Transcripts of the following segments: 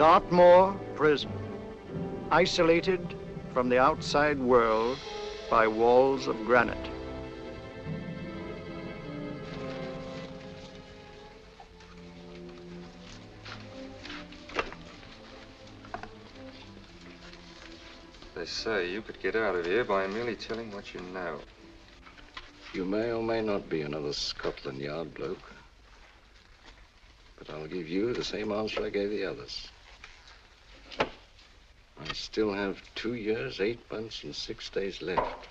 Dartmoor prison, isolated from the outside world by walls of granite. They say you could get out of here by merely telling what you know. You may or may not be another Scotland Yard bloke, but I'll give you the same answer I gave the others. I still have 2 years, 8 months, and 6 days left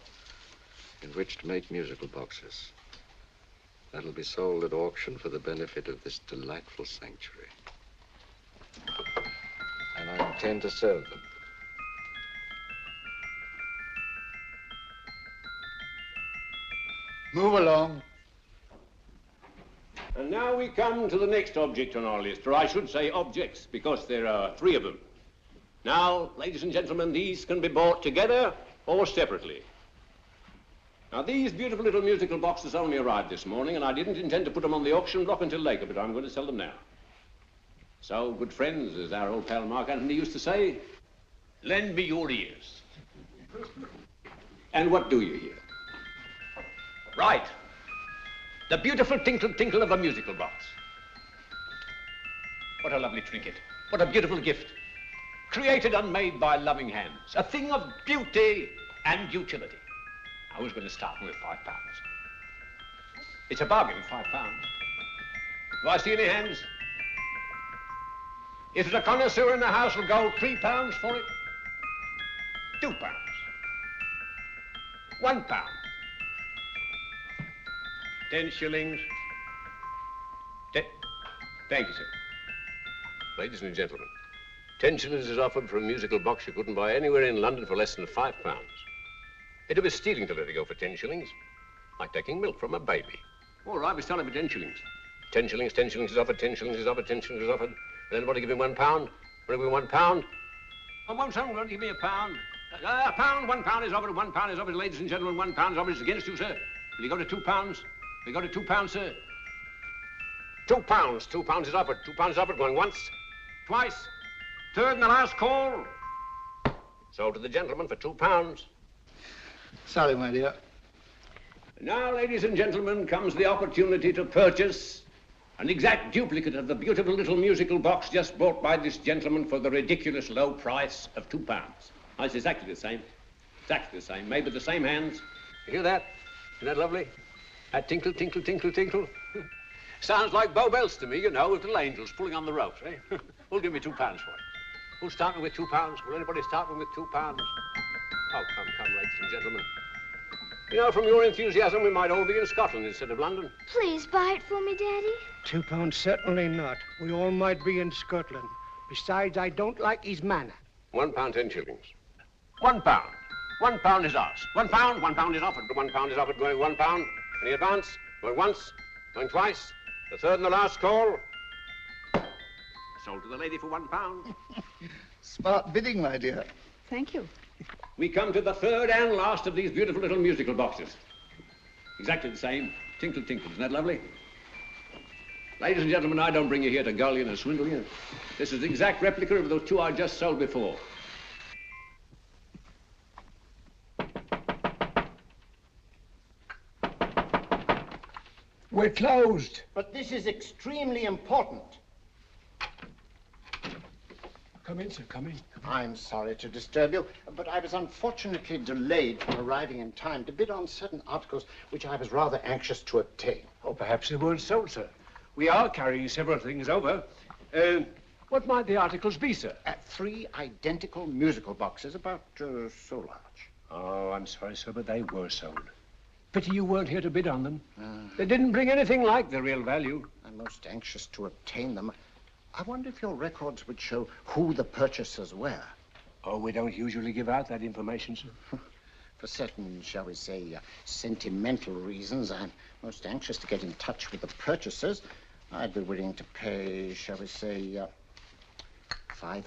in which to make musical boxes. That'll be sold at auction for the benefit of this delightful sanctuary. And I intend to sell them. Move along. And now we come to the next object on our list, or I should say objects, because there are 3 of them. Now, ladies and gentlemen, these can be bought together or separately. Now, these beautiful little musical boxes only arrived this morning, and I didn't intend to put them on the auction block until later, but I'm going to sell them now. So, good friends, as our old pal Mark Antony used to say, lend me your ears. And what do you hear? Right. The beautiful tinkle tinkle of a musical box. What a lovely trinket. What a beautiful gift. Created and made by loving hands. A thing of beauty and utility. I was going to start with £5. It's a bargain, £5. Do I see any hands? If there's a connoisseur in the house, will go £3 for it. £2. £1. 10 shillings. Thank you, sir. Ladies and gentlemen, 10 shillings is offered for a musical box you couldn't buy anywhere in London for less than £5. It'd be stealing to let it go for 10 shillings. Like taking milk from a baby. All right, we're selling for 10 shillings. 10 shillings, 10 shillings is offered, 10 shillings is offered, 10 shillings is offered. And anybody give me £1? Want to give me £1? Oh, won't someone give me £1? A pound, £1 is offered, £1 is offered, ladies and gentlemen, £1 is offered. It's against you, sir. Will you go to £2? We go to £2, sir. £2. £2 is offered. £2 is offered. Going once, twice, third and the last call. Sold to the gentleman for £2. Sorry, my dear. Now, ladies and gentlemen, comes the opportunity to purchase an exact duplicate of the beautiful little musical box just bought by this gentleman for the ridiculous low price of £2. Now, it's exactly the same. Exactly the same. Made with the same hands. You hear that? Isn't that lovely? That tinkle, tinkle, tinkle, tinkle. Sounds like Bow Bells to me, you know, with little angels pulling on the ropes, eh? Who'll give me £2 for it? Who's starting with £2? Will anybody start with £2? Oh, come, ladies and gentlemen. You know, from your enthusiasm, we might all be in Scotland instead of London. Please buy it for me, Daddy. £2, certainly not. We all might be in Scotland. Besides, I don't like his manner. £1, 10 shillings. £1. £1 is ours. £1 is offered. £1 is offered, going £1. Any advance? Going once, going twice, the third and the last call. Sold to the lady for £1. Smart bidding, my dear. Thank you. We come to the third and last of these beautiful little musical boxes. Exactly the same. Tinkle, tinkle. Isn't that lovely? Ladies and gentlemen, I don't bring you here to gull you and swindle you. This is the exact replica of those 2 I just sold before. We're closed. But this is extremely important. Come in, sir, come in. I'm sorry to disturb you, but I was unfortunately delayed from arriving in time to bid on certain articles which I was rather anxious to obtain. Oh, perhaps they weren't sold, sir. We are carrying several things over. What might the articles be, sir? 3 identical musical boxes, about so large. Oh, I'm sorry, sir, but they were sold. Pity you weren't here to bid on them. They didn't bring anything like the real value. I'm most anxious to obtain them. I wonder if your records would show who the purchasers were. Oh, we don't usually give out that information, sir. For certain, shall we say, sentimental reasons, I'm most anxious to get in touch with the purchasers. I'd be willing to pay, shall we say, £5.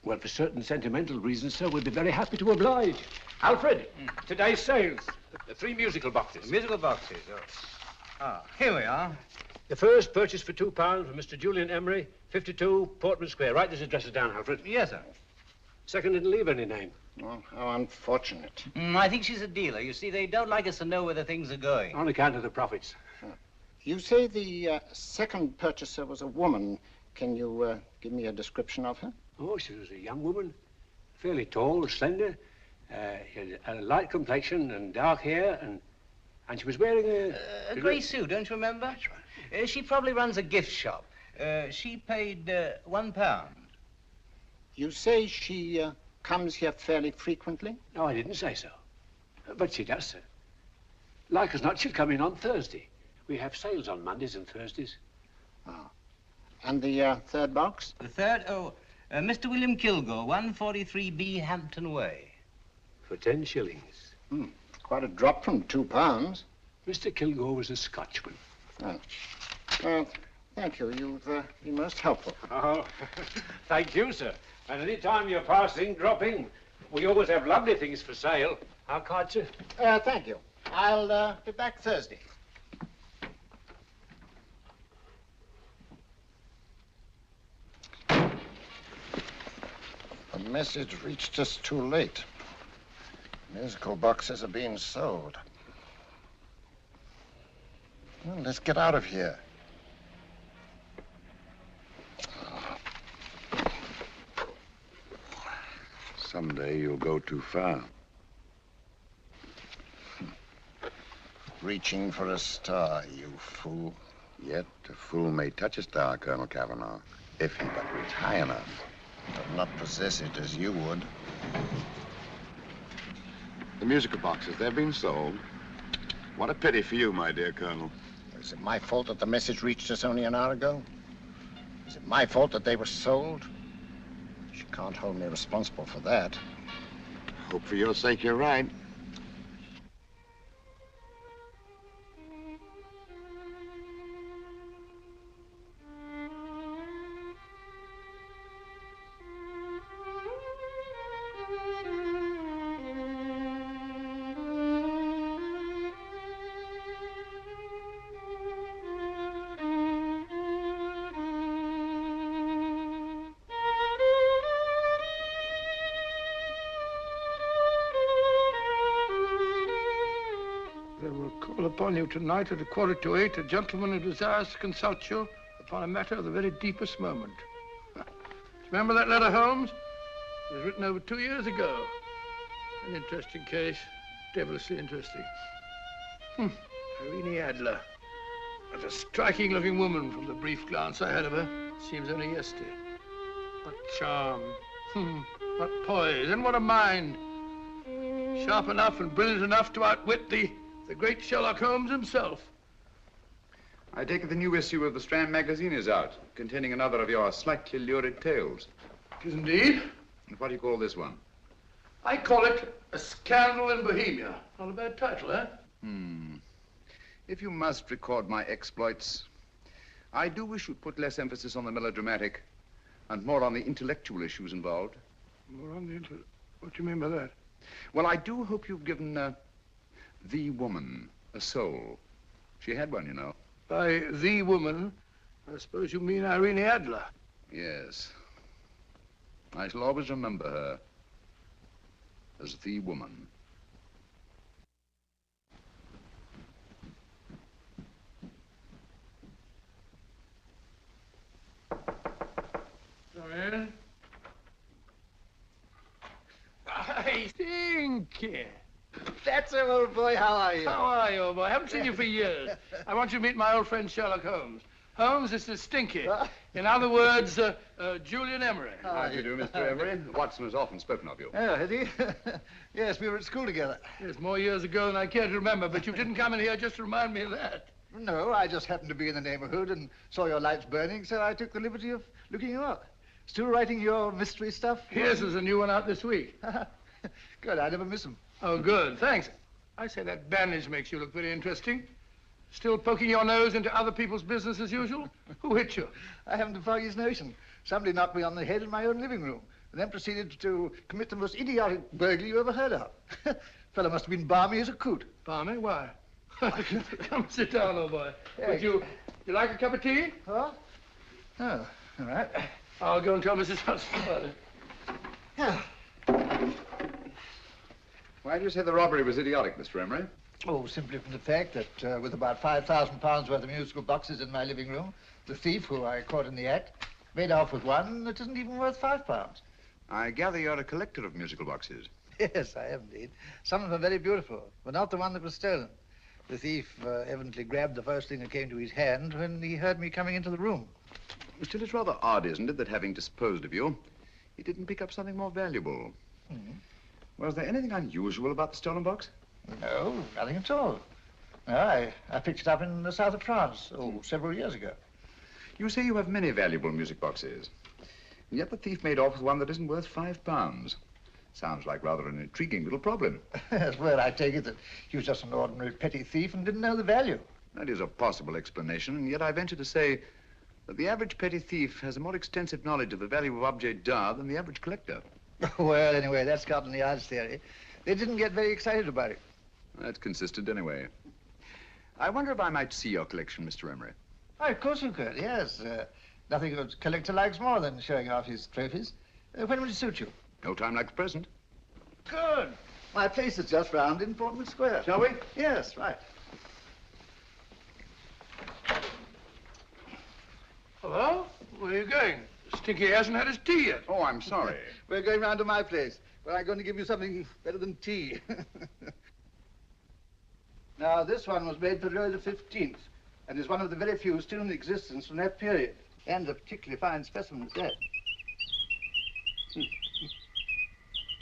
Well, for certain sentimental reasons, sir, we'd be very happy to oblige. Alfred, today's sales. The 3 musical boxes. Musical boxes, oh. Ah, here we are. The first purchase for £2 from Mr. Julian Emery, 52 Portman Square. Write this address down, Alfred. Yes, sir. Second didn't leave any name. Well, how unfortunate. I think she's a dealer. You see, they don't like us to know where the things are going. On account of the profits. You say the second purchaser was a woman. Can you give me a description of her? Oh, she was a young woman, fairly tall, slender, had a light complexion and dark hair, and she was wearing A grey suit, don't you remember? That's right. She probably runs a gift shop. She paid £1. You say she comes here fairly frequently? No, I didn't say so. But she does, sir. Like as not, she'll come in on Thursday. We have sales on Mondays and Thursdays. Oh. And the third box? The third, Mr. William Kilgore, 143B Hampton Way. For 10 shillings. Quite a drop from £2. Mr. Kilgore was a Scotchman. Oh. Thank you. You've been most helpful. Oh, thank you, sir. And any time you're passing, drop in. We always have lovely things for sale. How card, sir? Thank you. I'll be back Thursday. The message reached us too late. Musical boxes are being sold. Well, let's get out of here. Someday you'll go too far. Reaching for a star, you fool. Yet a fool may touch a star, Colonel Cavanaugh, if he but reach high enough. But not possess it as you would. The musical boxes, they're being sold. What a pity for you, my dear Colonel. Is it my fault that the message reached us only an hour ago? Is it my fault that they were sold? You can't hold me responsible for that. Hope for your sake you're right. Upon you tonight at 7:45, a gentleman who desires to consult you upon a matter of the very deepest moment. Remember that letter, Holmes? It was written over 2 years ago. An interesting case, devilishly interesting. Irene Adler. What a striking-looking woman from the brief glance I had of her. Seems only yesterday. What charm. What poise, and what a mind. Sharp enough and brilliant enough to outwit the great Sherlock Holmes himself. I take it the new issue of the Strand magazine is out, containing another of your slightly lurid tales. It is indeed. And what do you call this one? I call it A Scandal in Bohemia. Not a bad title, eh? If you must record my exploits, I do wish you'd put less emphasis on the melodramatic and more on the intellectual issues involved. More on the What do you mean by that? Well, I do hope you've given the woman a soul. She had one, you know. By the woman, I suppose you mean Irene Adler. Yes. I shall always remember her as the woman. Come in. I Stinky. That's him, old boy. How are you? How are you, old boy? I haven't seen you for years. I want you to meet my old friend Sherlock Holmes. Holmes, this is Stinky. In other words, Julian Emery. How do you do, Mr. Emery? Watson has often spoken of you. Oh, has he? Yes, we were at school together. Yes, more years ago than I care to remember, but you didn't come in here just to remind me of that. No, I just happened to be in the neighborhood and saw your lights burning, so I took the liberty of looking you up. Still writing your mystery stuff? Yes, there's a new one out this week. Good, I never miss them. Oh, good, thanks. I say that bandage makes you look very interesting. Still poking your nose into other people's business as usual? Who hit you? I haven't the foggiest notion. Somebody knocked me on the head in my own living room, and then proceeded to commit the most idiotic burglary you ever heard of. Fellow must have been balmy as a coot. Balmy? Why? Come sit down, old boy. Would you like a cup of tea? What? Oh, all right. I'll go and tell Mrs. Hudson about it. Yeah. Why do you say the robbery was idiotic, Mr. Emery? Oh, simply from the fact that with about £5,000 worth of musical boxes in my living room, the thief, who I caught in the act, made off with one that isn't even worth £5. I gather you're a collector of musical boxes. Yes, I am indeed. Some of them are very beautiful, but not the one that was stolen. The thief evidently grabbed the first thing that came to his hand when he heard me coming into the room. Still, it's rather odd, isn't it, that having disposed of you, he didn't pick up something more valuable. Was there anything unusual about the stolen box? No, nothing at all. No, I picked it up in the south of France, several years ago. You say you have many valuable music boxes, and yet the thief made off with one that isn't worth £5. Sounds like rather an intriguing little problem. Well, I take it that he was just an ordinary petty thief and didn't know the value. That is a possible explanation, and yet I venture to say that the average petty thief has a more extensive knowledge of the value of objets d'art than the average collector. Well, anyway, that's Scotland Yard's theory. They didn't get very excited about it. That's consistent anyway. I wonder if I might see your collection, Mr. Emery. Oh, of course you could, yes. Nothing a collector likes more than showing off his trophies. When would it suit you? No time like the present. Good. My place is just round in Portman Square. Shall we? Yes, right. Hello? Where are you going? Stinky hasn't had his tea yet. Oh, I'm sorry. We're going round to my place, where I'm going to give you something better than tea. Now, this one was made for Louis XV, and is one of the very few still in existence from that period. And a particularly fine specimen is that.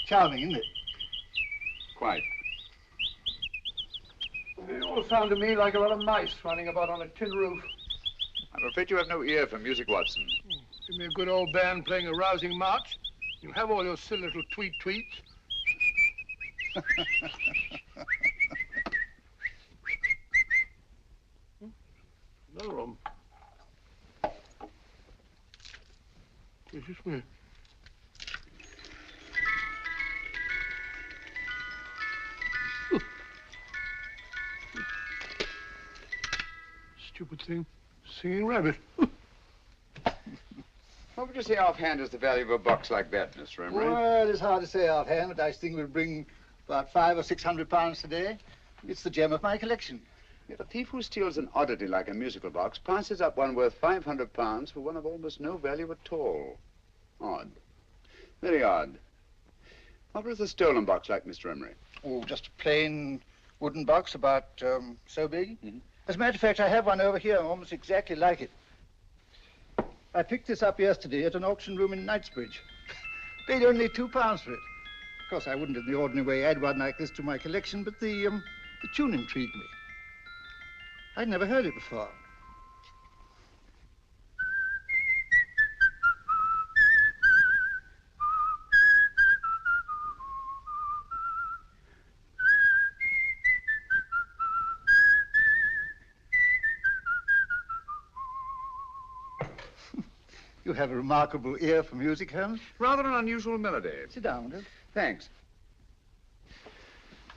Charming, isn't it? Quite. They all sound to me like a lot of mice running about on a tin roof. I'm afraid you have no ear for music, Watson. Give me a good old band playing a rousing march. You have all your silly little tweets. Another one. Gracious me. Stupid thing. Singing rabbit. What would you say offhand is the value of a box like that, Mr. Emery? Well, it's hard to say offhand, but I think we'll bring about £500 or £600 today. It's the gem of my collection. Yet a thief who steals an oddity like a musical box passes up one worth £500 for one of almost no value at all. Odd. Very odd. What was the stolen box like, Mr. Emery? Oh, just a plain wooden box about so big. As a matter of fact, I have one over here almost exactly like it. I picked this up yesterday at an auction room in Knightsbridge. Paid only £2 for it. Of course, I wouldn't in the ordinary way add one like this to my collection, but the tune intrigued me. I'd never heard it before. You have a remarkable ear for music, Holmes. Rather an unusual melody. Sit down, Will. Thanks.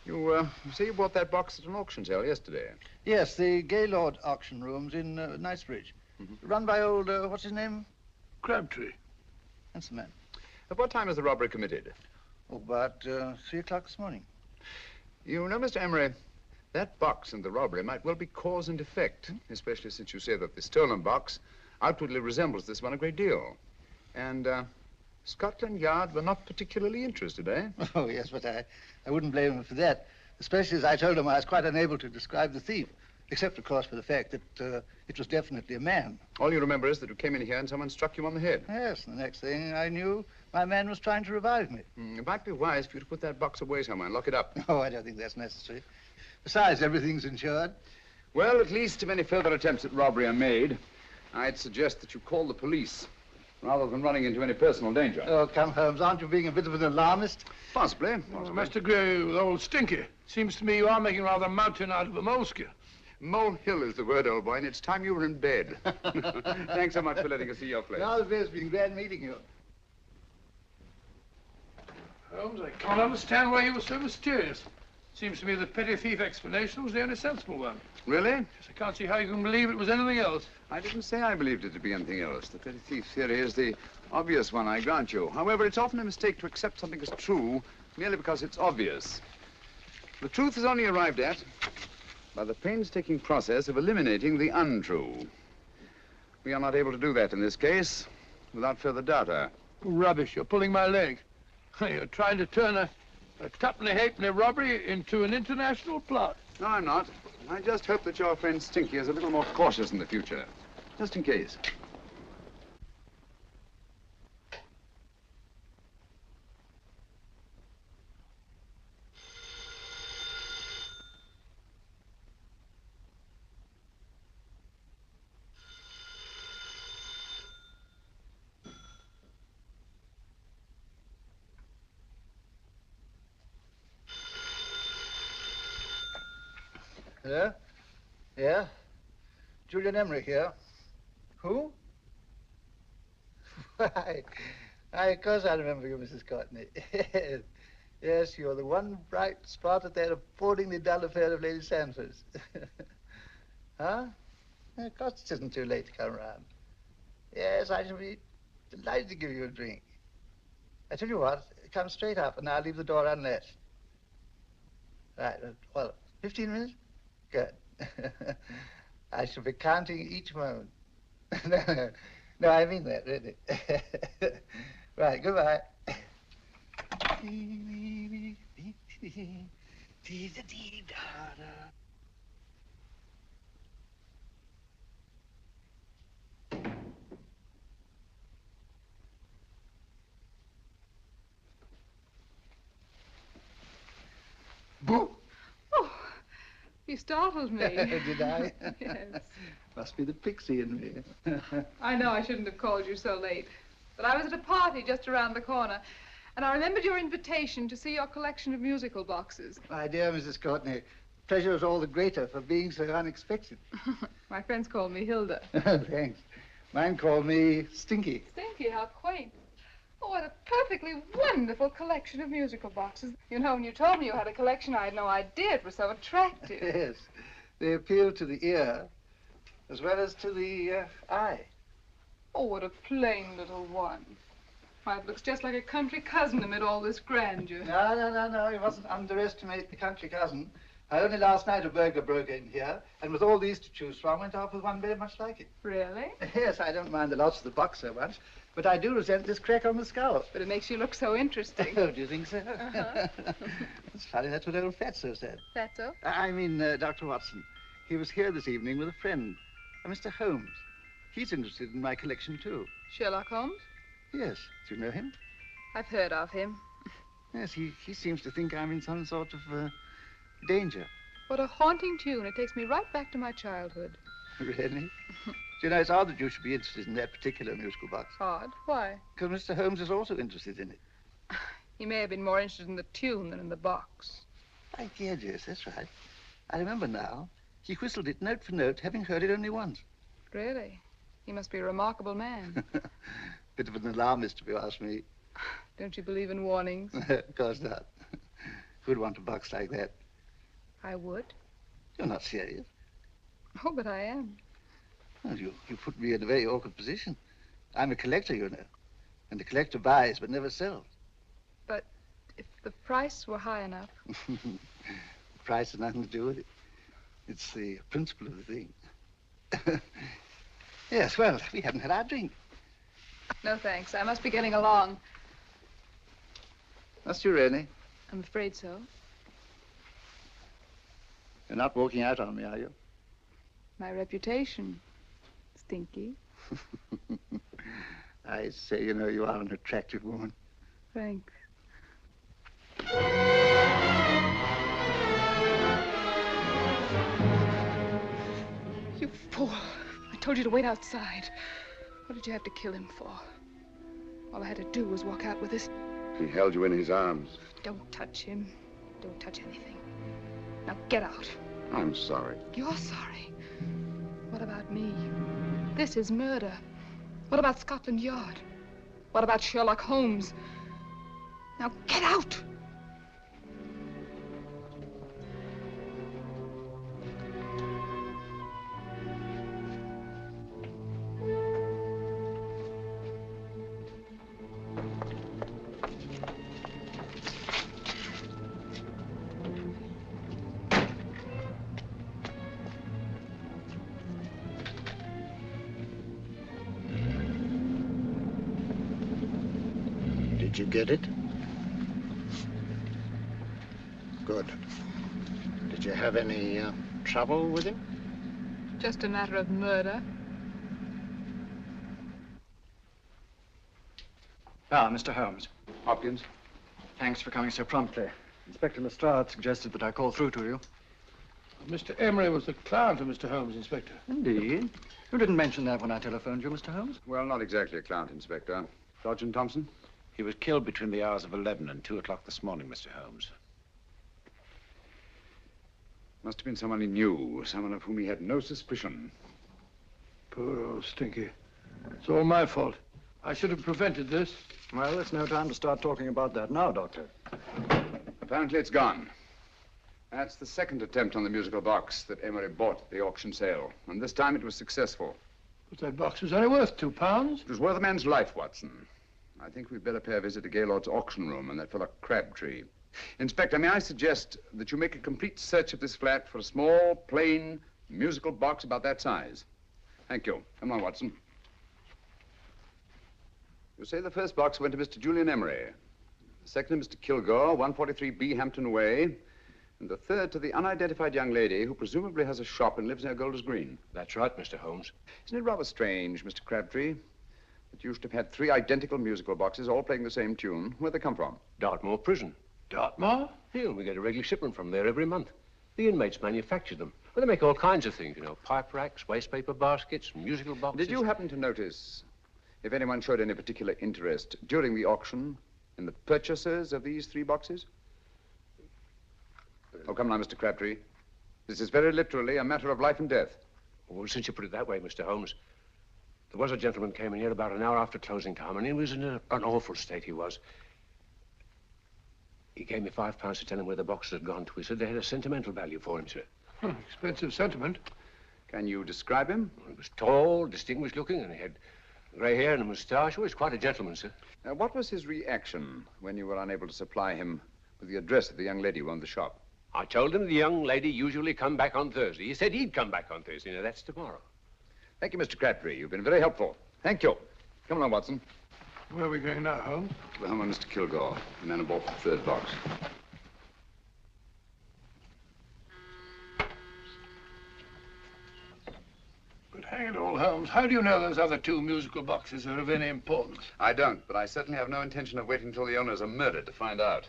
You say you bought that box at an auction sale yesterday? Yes, the Gaylord auction rooms in Knightsbridge. Run by old, what's his name? Crabtree. That's the man. At what time was the robbery committed? Oh, about 3 o'clock this morning. You know, Mr. Emery, that box and the robbery might well be cause and effect, especially since you say that the stolen box outwardly resembles this one a great deal. And Scotland Yard were not particularly interested, eh? Oh, yes, but I wouldn't blame them for that, especially as I told them I was quite unable to describe the thief, except, of course, for the fact that it was definitely a man. All you remember is that you came in here and someone struck you on the head. Yes, and the next thing I knew, my man was trying to revive me. It might be wise for you to put that box away somewhere and lock it up. Oh, I don't think that's necessary. Besides, everything's insured. Well, at least if any further attempts at robbery are made, I'd suggest that you call the police, rather than running into any personal danger. Oh, come, Holmes, aren't you being a bit of an alarmist? Possibly. I must agree with old Stinky. Seems to me you are making rather a mountain out of a molehill. Molehill is the word, old boy, and it's time you were in bed. Thanks so much for letting us see your place. Now, it's been glad meeting you. Holmes, I can't understand why you were so mysterious. Seems to me the petty thief explanation was the only sensible one. Really? Yes, I can't see how you can believe it was anything else. I didn't say I believed it to be anything else. The petty thief theory is the obvious one, I grant you. However, it's often a mistake to accept something as true merely because it's obvious. The truth is only arrived at by the painstaking process of eliminating the untrue. We are not able to do that in this case without further data. Rubbish, you're pulling my leg. You're trying to turn a tuppenny halfpenny robbery into an international plot. No, I'm not. I just hope that your friend Stinky is a little more cautious in the future. Just in case. Hello? Yeah? Julian Emery here. Who? Why, of course I remember you, Mrs. Courtney. Yes, you're the one bright spot at that appallingly dull affair of Lady Sanford's. Huh? Of course it isn't too late to come round. Yes, I shall be delighted to give you a drink. I tell you what, come straight up and I'll leave the door unlatched. Right, well, 15 minutes? Good. I shall be counting each moment. No, I mean that, really. Right, goodbye. Boo! Oh, you startled me. Did I? Yes. Must be the pixie in me. I know I shouldn't have called you so late, but I was at a party just around the corner, and I remembered your invitation to see your collection of musical boxes. My dear Mrs. Courtney, pleasure is all the greater for being so unexpected. My friends call me Hilda. Thanks. Mine called me Stinky. Stinky, how quaint. Oh, what a perfectly wonderful collection of musical boxes. You know, when you told me you had a collection, I had no idea it was so attractive. Yes. They appeal to the ear as well as to the eye. Oh, what a plain little one. Why, it looks just like a country cousin amid all this grandeur. No. You mustn't underestimate the country cousin. Only last night a burglar broke in here, and with all these to choose from, went off with one very much like it. Really? Yes, I don't mind the loss of the box so much, but I do resent this crack on the skull. But it makes you look so interesting. Oh, do you think so? It's funny, that's what old Fatso said. Fatso? I mean, Dr. Watson. He was here this evening with a friend, Mr. Holmes. He's interested in my collection, too. Sherlock Holmes? Yes. Do you know him? I've heard of him. Yes, he seems to think I'm in some sort of danger. What a haunting tune. It takes me right back to my childhood. Really? Do you know, it's odd that you should be interested in that particular musical box. Odd? Why? Because Mr. Holmes is also interested in it. He may have been more interested in the tune than in the box. My dear, yes, that's right. I remember now. He whistled it note for note, having heard it only once. Really? He must be a remarkable man. Bit of an alarmist, if you ask me. Don't you believe in warnings? Of course not. Who'd want a box like that? I would. You're not serious. Oh, but I am. Well, you put me in a very awkward position. I'm a collector, you know. And the collector buys but never sells. But if the price were high enough... The price has nothing to do with it. It's the principle of the thing. Yes, well, we haven't had our drink. No, thanks. I must be getting along. Must you really? I'm afraid so. You're not walking out on me, are you? My reputation, Stinky. I say, you know, you are an attractive woman. Thanks. You fool. I told you to wait outside. What did you have to kill him for? All I had to do was walk out with this. He held you in his arms. Don't touch him. Don't touch anything. Now get out. I'm sorry. You're sorry. What about me? This is murder. What about Scotland Yard? What about Sherlock Holmes? Now get out! Did you get it? Good. Did you have any trouble with him? Just a matter of murder. Ah, Mr. Holmes. Hopkins? Thanks for coming so promptly. Inspector Lestrade suggested that I call through to you. Mr. Emery was the client of Mr. Holmes, Inspector. Indeed. You didn't mention that when I telephoned you, Mr. Holmes. Well, not exactly a client, Inspector. Sergeant Thompson? He was killed between the hours of 11 and 2 o'clock this morning, Mr. Holmes. Must have been someone he knew, someone of whom he had no suspicion. Poor old Stinky. It's all my fault. I should have prevented this. Well, it's no time to start talking about that now, Doctor. Apparently it's gone. That's the second attempt on the musical box that Emery bought at the auction sale. And this time it was successful. But that box was only worth £2. It was worth a man's life, Watson. I think we'd better pay a visit to Gaylord's auction room and that fellow Crabtree. Inspector, may I suggest that you make a complete search of this flat for a small, plain, musical box about that size? Thank you. Come on, Watson. You say the first box went to Mr. Julian Emery. The second to Mr. Kilgore, 143B Hampton Way. And the third to the unidentified young lady who presumably has a shop and lives near Golders Green. That's right, Mr. Holmes. Isn't it rather strange, Mr. Crabtree, that you should have had 3 identical musical boxes all playing the same tune? Where'd they come from? Dartmoor Prison. Dartmoor? Yeah, we get a regular shipment from there every month. The inmates manufacture them. Well, they make all kinds of things, you know, pipe racks, waste paper baskets, musical boxes. Did you happen to notice if anyone showed any particular interest during the auction in the purchasers of these 3 boxes? Oh, come now, Mr. Crabtree. This is very literally a matter of life and death. Well, since you put it that way, Mr. Holmes, there was a gentleman came in here about an hour after closing time, and he was in an awful state, he was. He gave me £5 to tell him where the boxes had gone to. He said they had a sentimental value for him, sir. Expensive sentiment. Can you describe him? He was tall, distinguished looking, and he had grey hair and a moustache. He was quite a gentleman, sir. What was his reaction when you were unable to supply him with the address of the young lady who owned the shop? I told him the young lady usually come back on Thursday. He said he'd come back on Thursday. Now, that's tomorrow. Thank you, Mr. Crabtree. You've been very helpful. Thank you. Come along, Watson. Where are we going now, Holmes? To the home of Mr. Kilgore, the man who bought the 3rd box. But hang it all, Holmes, how do you know those other 2 musical boxes are of any importance? I don't, but I certainly have no intention of waiting until the owners are murdered to find out.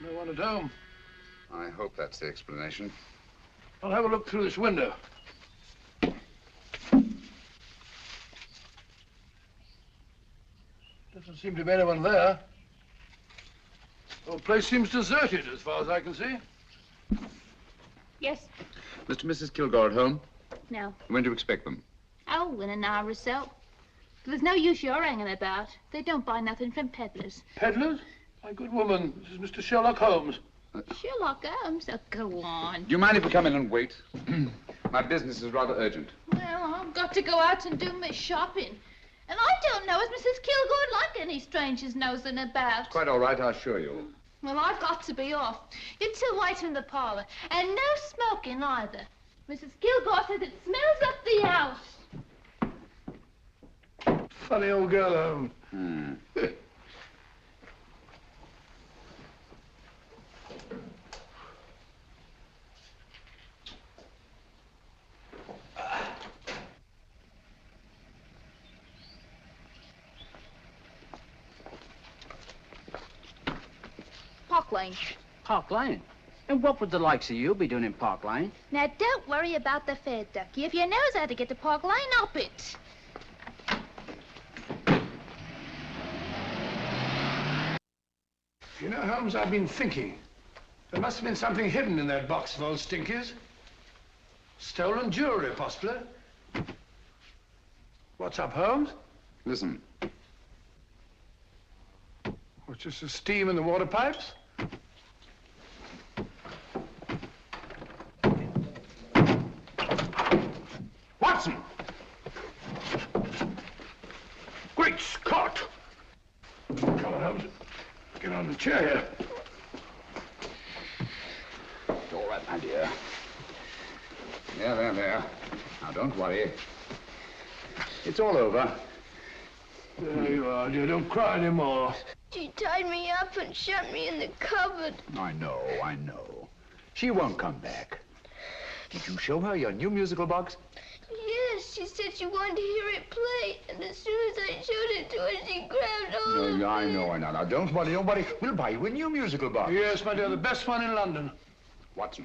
No one at home. I hope that's the explanation. I'll have a look through this window. Doesn't seem to be anyone there. The whole place seems deserted as far as I can see. Yes. Mr. and Mrs. Kilgore at home? No. When do you expect them? Oh, in an hour or so. There's no use your hanging about. They don't buy nothing from peddlers. Peddlers? My good woman, this is Mr. Sherlock Holmes. Sherlock Holmes? Oh, go on. Do you mind if we come in and wait? My business is rather urgent. Well, I've got to go out and do my shopping. And I don't know as Mrs. Kilgore like any strangers nosing about. Quite all right, I assure you. Well, I've got to be off. You two wait in the parlor. And no smoking either. Mrs. Kilgore says it smells up the house. Funny old girl, Holmes. Park Lane. Park Lane? And what would the likes of you be doing in Park Lane? Now, don't worry about the fare, Ducky. If you knows how to get to Park Lane, up it. You know, Holmes, I've been thinking. There must have been something hidden in that box of old Stinky's. Stolen jewelry, possibly. What's up, Holmes? Listen. What's just the steam in the water pipes? Watson! Great Scott! Come on, Holmes. Get on the chair here. It's all right, my dear. There. Now, don't worry. It's all over. There you are, dear. Don't cry anymore. She tied me up and shut me in the cupboard. I know. She won't come back. Did you show her your new musical box? Yes, she said she wanted to hear it play, and as soon as I showed it to her, she grabbed hold of No, me. I know. Now, don't worry. We'll buy you a new musical box. Yes, my dear, the best one in London. Watson.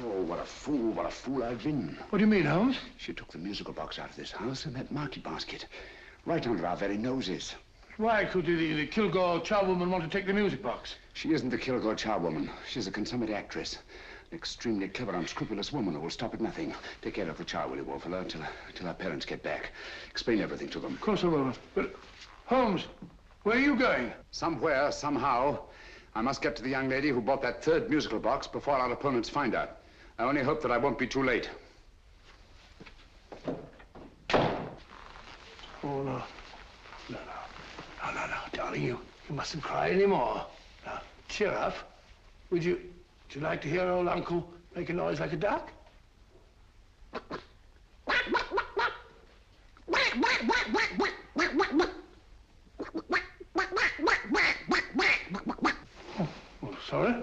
Oh, what a fool I've been. What do you mean, Holmes? She took the musical box out of this house in that market basket, right under our very noses. Why could the Kilgore charwoman want to take the music box? She isn't the Kilgore charwoman. She's a consummate actress. An extremely clever, unscrupulous woman who will stop at nothing. Take care of the child, will you, Wolfella, until our parents get back. Explain everything to them. Of course I will. But, Holmes, where are you going? Somewhere, somehow, I must get to the young lady who bought that third musical box before our opponents find her. I only hope that I won't be too late. Oh, no. No, darling, you mustn't cry anymore. Now, cheer up. Would you like to hear old Uncle make a noise like a duck? Oh, sorry.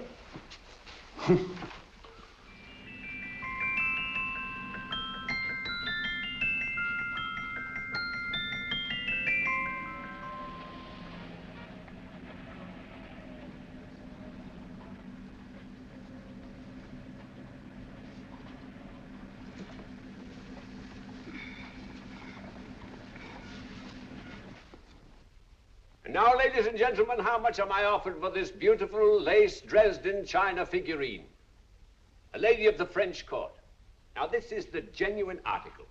Now, ladies and gentlemen, how much am I offered for this beautiful lace Dresden china figurine? A lady of the French court. Now, this is the genuine article.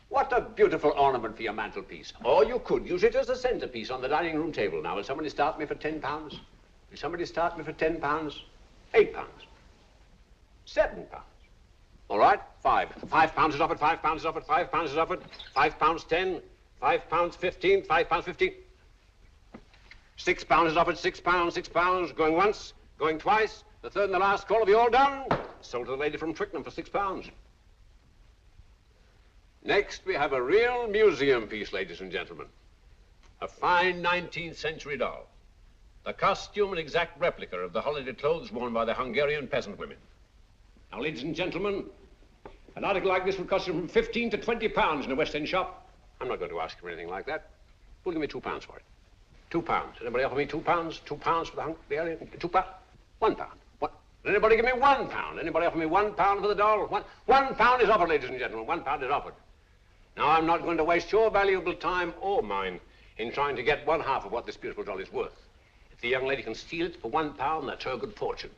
What a beautiful ornament for your mantelpiece. Or you could use it as a centerpiece on the dining room table. Now, will somebody start me for £10? Will somebody start me for £10? £8? £7? All right, £5 is offered, £5 is offered, £5 is offered, £5.10, £5.15, £5.15. £6 is offered, £6, going once, going twice. The third and the last call. Have you all done? Sold to the lady from Twickenham for £6. Next, we have a real museum piece, ladies and gentlemen. A fine 19th century doll. The costume an exact replica of the holiday clothes worn by the Hungarian peasant women. Now, ladies and gentlemen, an article like this would cost you from £15 to £20 in a West End shop. I'm not going to ask you for anything like that. Who'll give me £2 for it? £2. Anybody offer me £2? £2 for the Hungarian? £2? £1. What? Anybody give me £1? Anybody offer me £1 for the doll? £1 is offered, ladies and gentlemen. £1 is offered. Now, I'm not going to waste your valuable time or mine in trying to get one half of what this beautiful doll is worth. If the young lady can steal it for £1, that's her good fortune.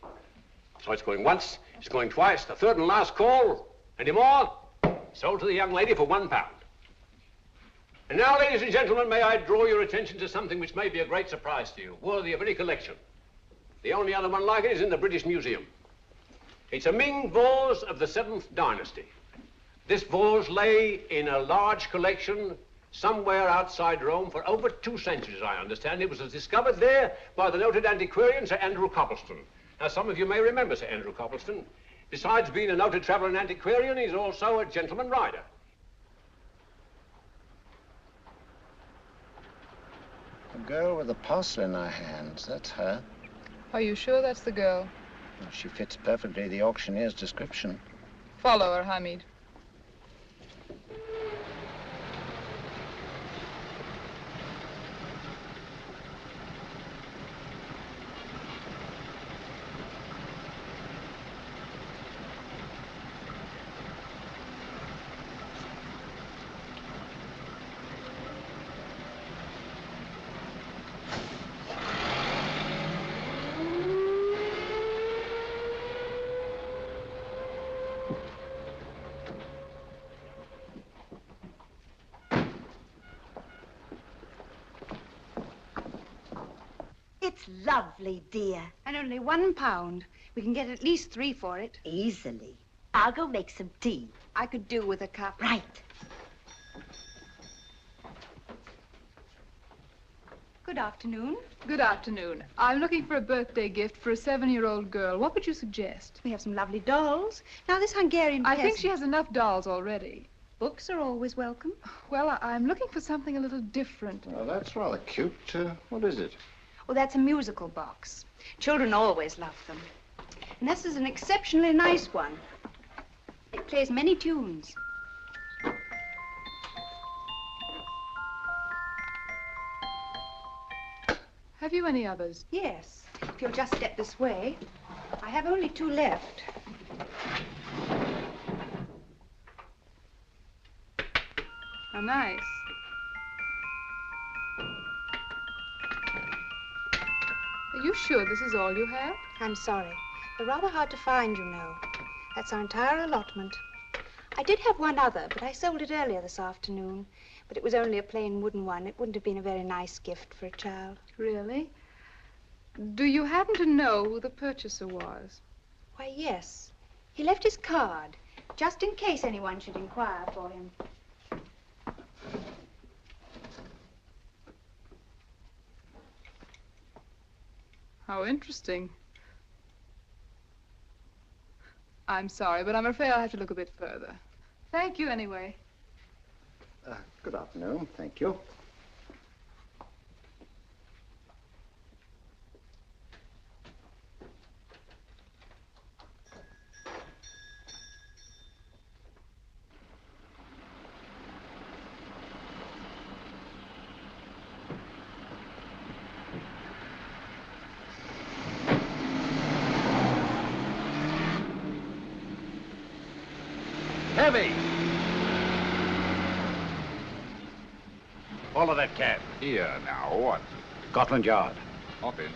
So it's going once, it's going twice, the third and last call. Any more? Sold to the young lady for £1. And now, ladies and gentlemen, may I draw your attention to something which may be a great surprise to you, worthy of any collection. The only other one like it is in the British Museum. It's a Ming vase of the 7th dynasty. This vase lay in a large collection somewhere outside Rome for over 2 centuries, I understand. It was discovered there by the noted antiquarian, Sir Andrew Coppleston. Now, some of you may remember Sir Andrew Coppleston. Besides being a noted traveller and antiquarian, he's also a gentleman rider. The girl with the parcel in her hands, that's her. Are you sure that's the girl? Well, she fits perfectly the auctioneer's description. Follow her, Hamid. It's lovely, dear. And only £1. We can get at least 3 for it. Easily. I'll go make some tea. I could do with a cup. Right. Good afternoon. Good afternoon. I'm looking for a birthday gift for a 7-year-old girl. What would you suggest? We have some lovely dolls. Now, this Hungarian I peasant... think she has enough dolls already. Books are always welcome. Well, I'm looking for something a little different. Well, that's rather cute. What is it? Well, that's a musical box. Children always love them. And this is an exceptionally nice one. It plays many tunes. Have you any others? Yes. If you'll just step this way. I have only 2 left. How nice. Are you sure this is all you have? I'm sorry. They're rather hard to find, you know. That's our entire allotment. I did have one other, but I sold it earlier this afternoon. But it was only a plain wooden one. It wouldn't have been a very nice gift for a child. Really? Do you happen to know who the purchaser was? Why, yes. He left his card, just in case anyone should inquire for him. How interesting. I'm sorry, but I'm afraid I'll have to look a bit further. Thank you anyway. Good afternoon. Thank you. Heavy! Follow that cab. Here, now, what? Scotland Yard. Hop in.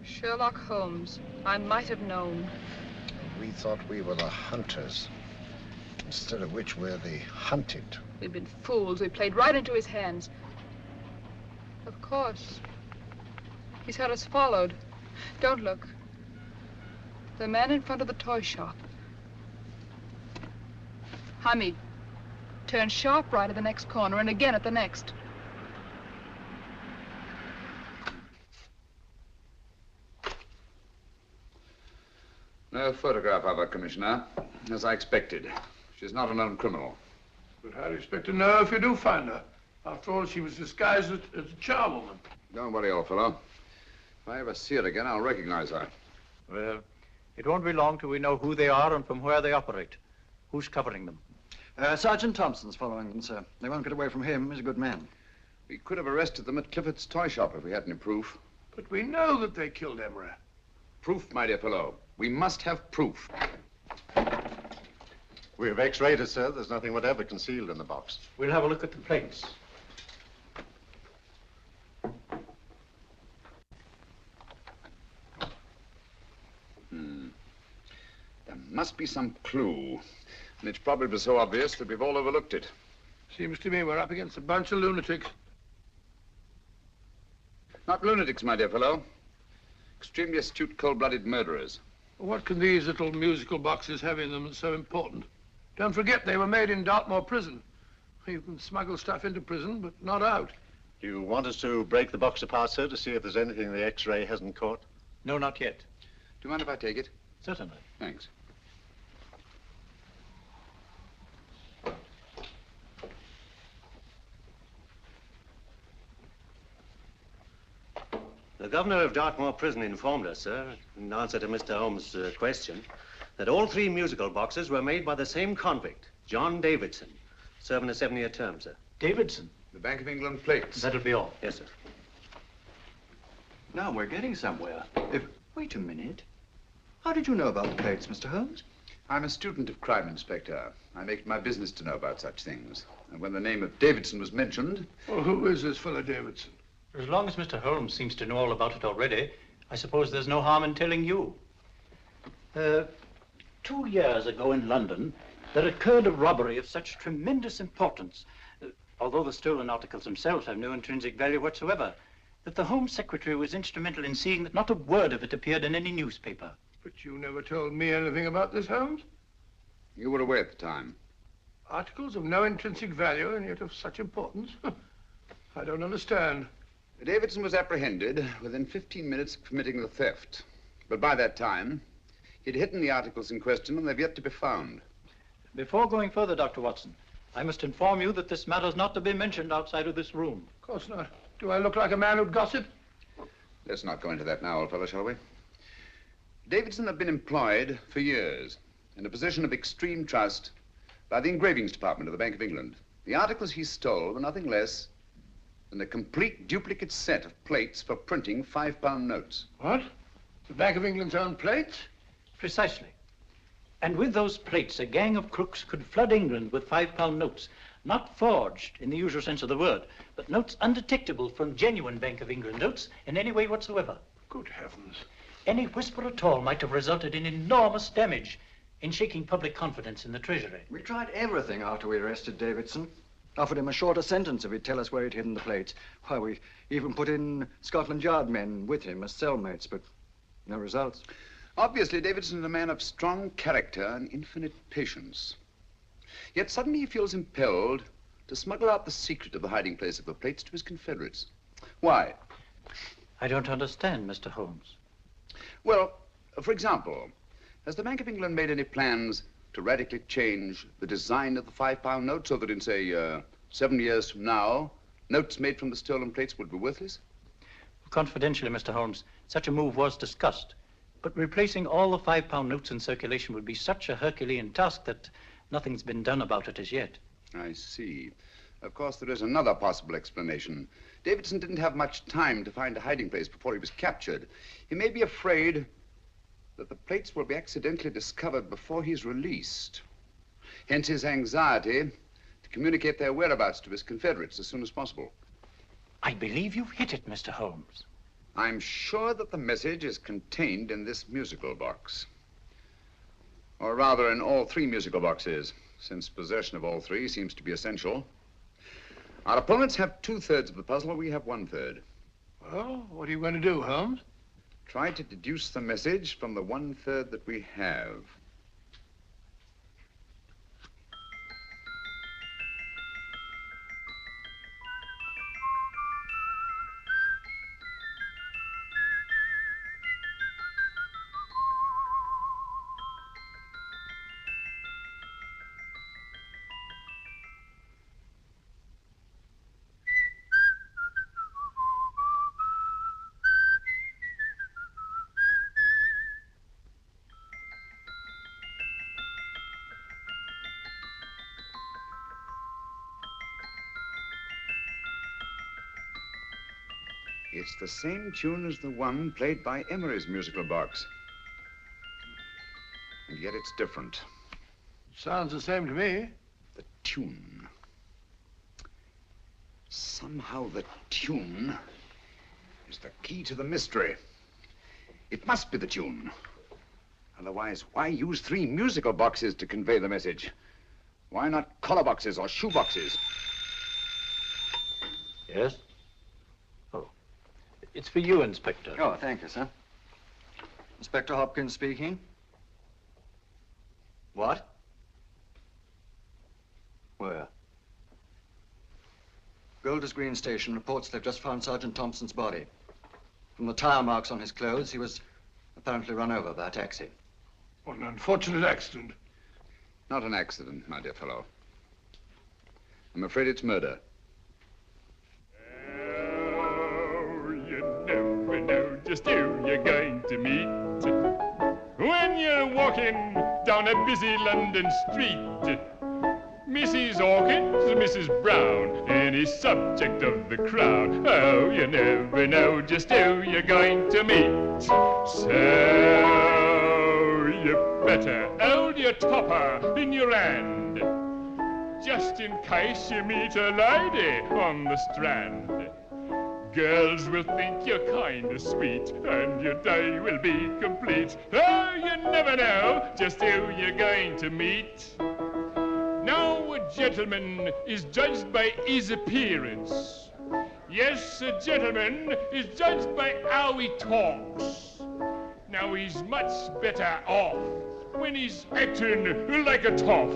Sherlock Holmes. I might have known. We thought we were the hunters, instead of which we're the hunted. We've been fools. We played right into his hands. Of course. He's had us followed. Don't look. The man in front of the toy shop. Hamid. Turn sharp right at the next corner and again at the next. No photograph of her, Commissioner, as I expected. She's not a known criminal. But how do you expect to know if you do find her? After all, she was disguised as a charwoman. Don't worry, old fellow. If I ever see her again, I'll recognize her. Well, it won't be long till we know who they are and from where they operate. Who's covering them? Sergeant Thompson's following them, sir. They won't get away from him. He's a good man. We could have arrested them at Clifford's toy shop if we had any proof. But we know that they killed Emery. Proof, my dear fellow. We must have proof. We have x-rayed it, sir. There's nothing whatever concealed in the box. We'll have a look at the plates. There must be some clue. And it's probably so obvious that we've all overlooked it. Seems to me we're up against a bunch of lunatics. Not lunatics, my dear fellow. Extremely astute, cold-blooded murderers. What can these little musical boxes have in them that's so important? Don't forget, they were made in Dartmoor prison. You can smuggle stuff into prison, but not out. Do you want us to break the box apart, sir, to see if there's anything the x-ray hasn't caught? No, not yet. Do you mind if I take it? Certainly. Thanks. The governor of Dartmoor Prison informed us, sir, in answer to Mr. Holmes' question, that all 3 musical boxes were made by the same convict, John Davidson, serving a 7-year term, sir. Davidson? The Bank of England plates. That'll be all. Yes, sir. Now we're getting somewhere. Wait a minute. How did you know about the plates, Mr. Holmes? I'm a student of crime, Inspector. I make it my business to know about such things. And when the name of Davidson was mentioned... Well, who is this fellow Davidson? As long as Mr. Holmes seems to know all about it already, I suppose there's no harm in telling you. 2 years ago in London, there occurred a robbery of such tremendous importance, although the stolen articles themselves have no intrinsic value whatsoever, that the Home Secretary was instrumental in seeing that not a word of it appeared in any newspaper. But you never told me anything about this, Holmes. You were away at the time. Articles of no intrinsic value and yet of such importance? I don't understand. Davidson was apprehended within 15 minutes of committing the theft. But by that time, he'd hidden the articles in question and they've yet to be found. Before going further, Dr. Watson, I must inform you that this matter's not to be mentioned outside of this room. Of course not. Do I look like a man who'd gossip? Let's not go into that now, old fellow, shall we? Davidson had been employed for years in a position of extreme trust by the engravings department of the Bank of England. The articles he stole were nothing less than a complete duplicate set of plates for printing £5 notes. What? The Bank of England's own plates? Precisely. And with those plates, a gang of crooks could flood England with £5 notes, not forged in the usual sense of the word, but notes undetectable from genuine Bank of England notes in any way whatsoever. Good heavens. Any whisper at all might have resulted in enormous damage in shaking public confidence in the Treasury. We tried everything after we arrested Davidson. Offered him a shorter sentence if he'd tell us where he'd hidden the plates. Why, we even put in Scotland Yard men with him as cellmates, but no results. Obviously, Davidson is a man of strong character and infinite patience. Yet suddenly he feels impelled to smuggle out the secret of the hiding place of the plates to his confederates. Why? I don't understand, Mr. Holmes. Well, for example, has the Bank of England made any plans to radically change the design of the £5 note so that in, say, 7 years from now, notes made from the stolen plates would be worthless? Confidentially, Mr. Holmes, such a move was discussed. But replacing all the £5 notes in circulation would be such a Herculean task that nothing's been done about it as yet. I see. Of course, there is another possible explanation. Davidson didn't have much time to find a hiding place before he was captured. He may be afraid that the plates will be accidentally discovered before he's released. Hence his anxiety to communicate their whereabouts to his confederates as soon as possible. I believe you've hit it, Mr. Holmes. I'm sure that the message is contained in this musical box. Or rather, in all 3 musical boxes, since possession of all 3 seems to be essential. Our opponents have 2/3 of the puzzle, we have 1/3. Well, what are you going to do, Holmes? Try to deduce the message from the 1/3 that we have. It's the same tune as the one played by Emery's musical box. And yet it's different. Sounds the same to me. The tune. Somehow the tune is the key to the mystery. It must be the tune. Otherwise, why use 3 musical boxes to convey the message? Why not collar boxes or shoe boxes? Yes? It's for you, Inspector. Oh, thank you, sir. Inspector Hopkins speaking. What? Where? Golders Green Station reports they've just found Sergeant Thompson's body. From the tire marks on his clothes, he was apparently run over by a taxi. What an unfortunate accident. Not an accident, my dear fellow. I'm afraid it's murder. Never know just who you're going to meet when you're walking down a busy London street. Mrs. Hawkins, Mrs. Brown, any subject of the crowd. Oh, you never know just who you're going to meet. So you better hold your topper in your hand, just in case you meet a lady on the Strand. Girls will think you're kind of sweet, and your day will be complete. Oh, you never know just who you're going to meet. Now, a gentleman is judged by his appearance. Yes, a gentleman is judged by how he talks. Now, he's much better off when he's acting like a toff,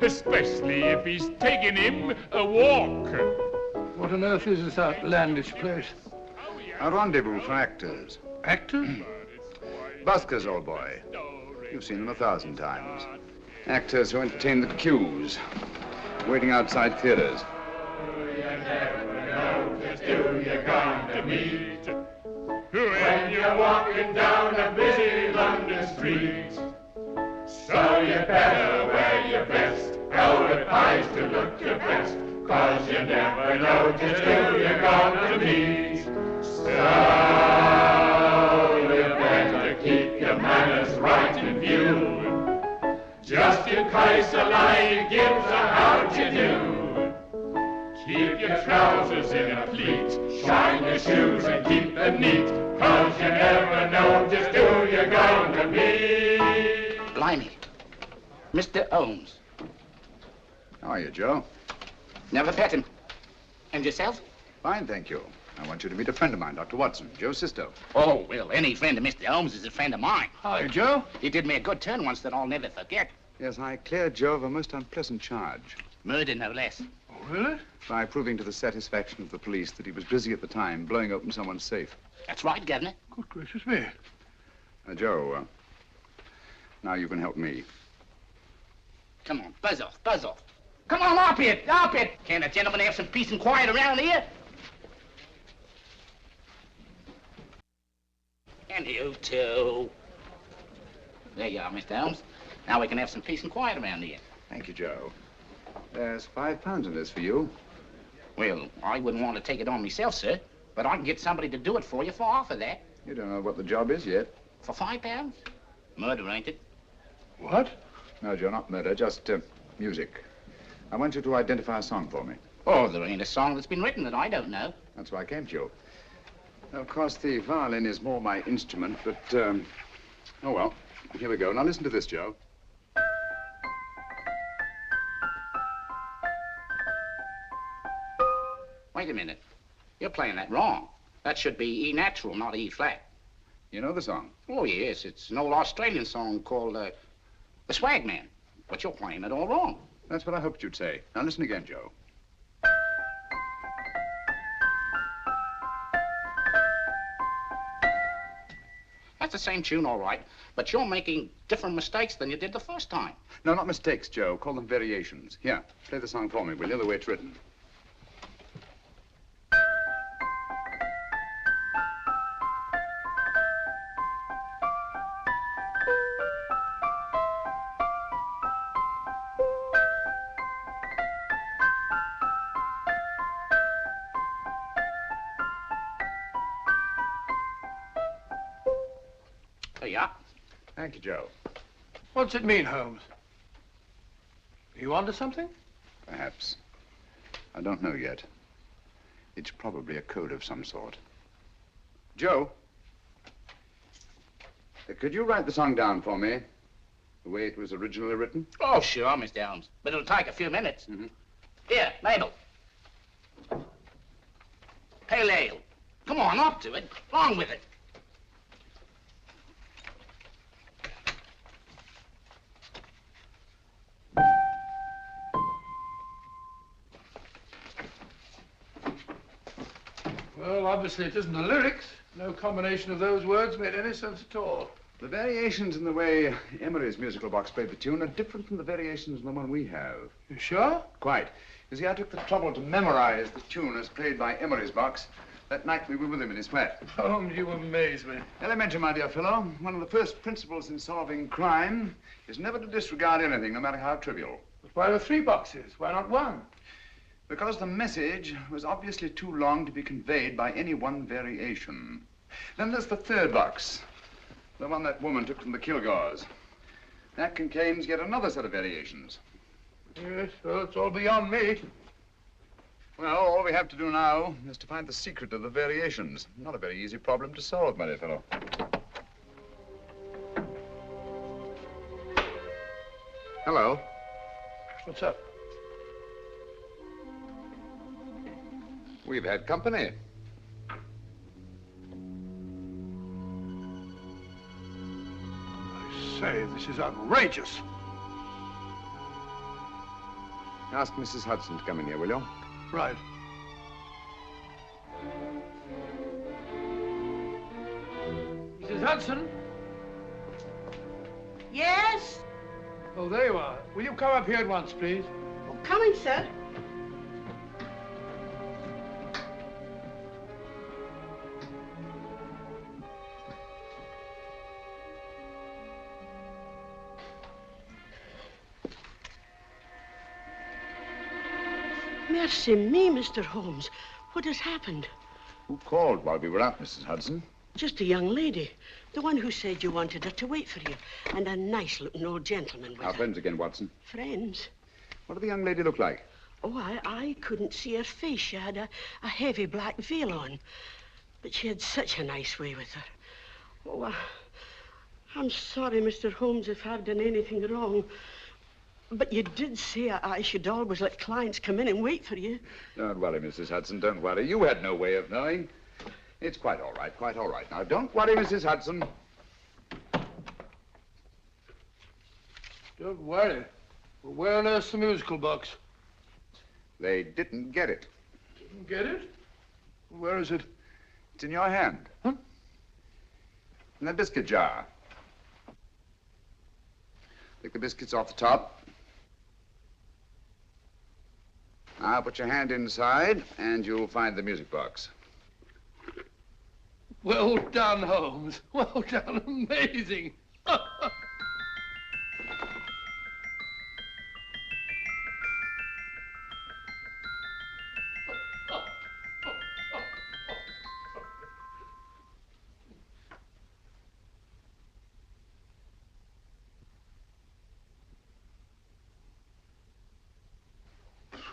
especially if he's taking him a walk. What on earth is this outlandish place? A rendezvous for actors. Actors? Buskers, old boy. You've seen them 1,000 times. Actors who entertain the queues, waiting outside theaters. Who you're going to meet when you're walking down a busy London street. So you better wear your best velvet ties to look your best, 'cause you never know just who you're going to meet. So you better keep your manners right in view, just in case a lady gives a how'd you do. Keep your trousers in a pleat, shine your shoes and keep them neat, 'cause you never know just who you're going to be. Blimey. Mr. Holmes. How are you, Joe? Never met him. And yourself? Fine, thank you. I want you to meet a friend of mine, Dr. Watson, Joe Sisto. Oh, well, any friend of Mr. Holmes is a friend of mine. Hi, Joe. He did me a good turn once that I'll never forget. Yes, I cleared Joe of a most unpleasant charge. Murder, no less. Oh, really? By proving to the satisfaction of the police that he was busy at the time blowing open someone's safe. That's right, Governor. Good gracious me. Joe, now you can help me. Come on, buzz off, buzz off. Come on, up it, up it. Can't a gentleman have some peace and quiet around here? And you too. There you are, Mr. Holmes. Now we can have some peace and quiet around here. Thank you, Joe. There's £5 in this for you. Well, I wouldn't want to take it on myself, sir, but I can get somebody to do it for you for half of that. You don't know what the job is yet. For £5? Murder, ain't it? What? No, Joe, not murder, just music. I want you to identify a song for me. Oh, there ain't a song that's been written that I don't know. That's why I came to you. Of course, the violin is more my instrument, but, oh, well, here we go. Now, listen to this, Joe. Wait a minute. You're playing that wrong. That should be E natural, not E flat. You know the song? Oh, yes. It's an old Australian song called, The Swag Man. But you're playing it all wrong. That's what I hoped you'd say. Now, listen again, Joe. That's the same tune, all right, but you're making different mistakes than you did the first time. No, not mistakes, Joe. Call them variations. Here, play the song for me, will you, the way it's written. There you are. Thank you, Joe. What's it mean, Holmes? Are you onto something? Perhaps. I don't know yet. It's probably a code of some sort. Joe, could you write the song down for me, the way it was originally written? Oh, sure, Mr. Holmes. But it'll take a few minutes. Mm-hmm. Here, Mabel. Pale ale. Come on, up to it. Along with it. Well, obviously it isn't the lyrics. No combination of those words made any sense at all. The variations in the way Emery's musical box played the tune are different from the variations in the one we have. You sure? Quite. You see, I took the trouble to memorize the tune as played by Emery's box that night we were with him in his flat. Holmes, you amaze me. Elementary, my dear fellow. One of the first principles in solving crime is never to disregard anything, no matter how trivial. But why are 3 boxes? Why not 1? Because the message was obviously too long to be conveyed by any one variation. Then there's the 3rd box, the one that woman took from the Kilgores. That contains yet another set of variations. Yes, well, it's all beyond me. Well, all we have to do now is to find the secret of the variations. Not a very easy problem to solve, my dear fellow. Hello. What's up? We've had company. I say, this is outrageous. Ask Mrs. Hudson to come in here, will you? Right. Mrs. Hudson? Yes? Oh, there you are. Will you come up here at once, please? Oh, coming, sir. Mercy me, Mr. Holmes. What has happened? Who called while we were out, Mrs. Hudson? Just a young lady. The one who said you wanted her to wait for you. And a nice-looking old gentleman with Our her. friends again, Watson. Friends? What did the young lady look like? Oh, I couldn't see her face. She had a heavy black veil on. But she had such a nice way with her. Oh, I'm sorry, Mr. Holmes, if I've done anything wrong. But you did say I should always let clients come in and wait for you. Don't worry, Mrs. Hudson, don't worry. You had no way of knowing. It's quite all right, quite all right. Now, don't worry, Mrs. Hudson. Don't worry. Well, where on earth's the musical box? They didn't get it. Didn't get it? Where is it? It's in your hand. Huh? In that biscuit jar. Take the biscuits off the top. Now put your hand inside, and you'll find the music box. Well done, Holmes. Well done. Amazing.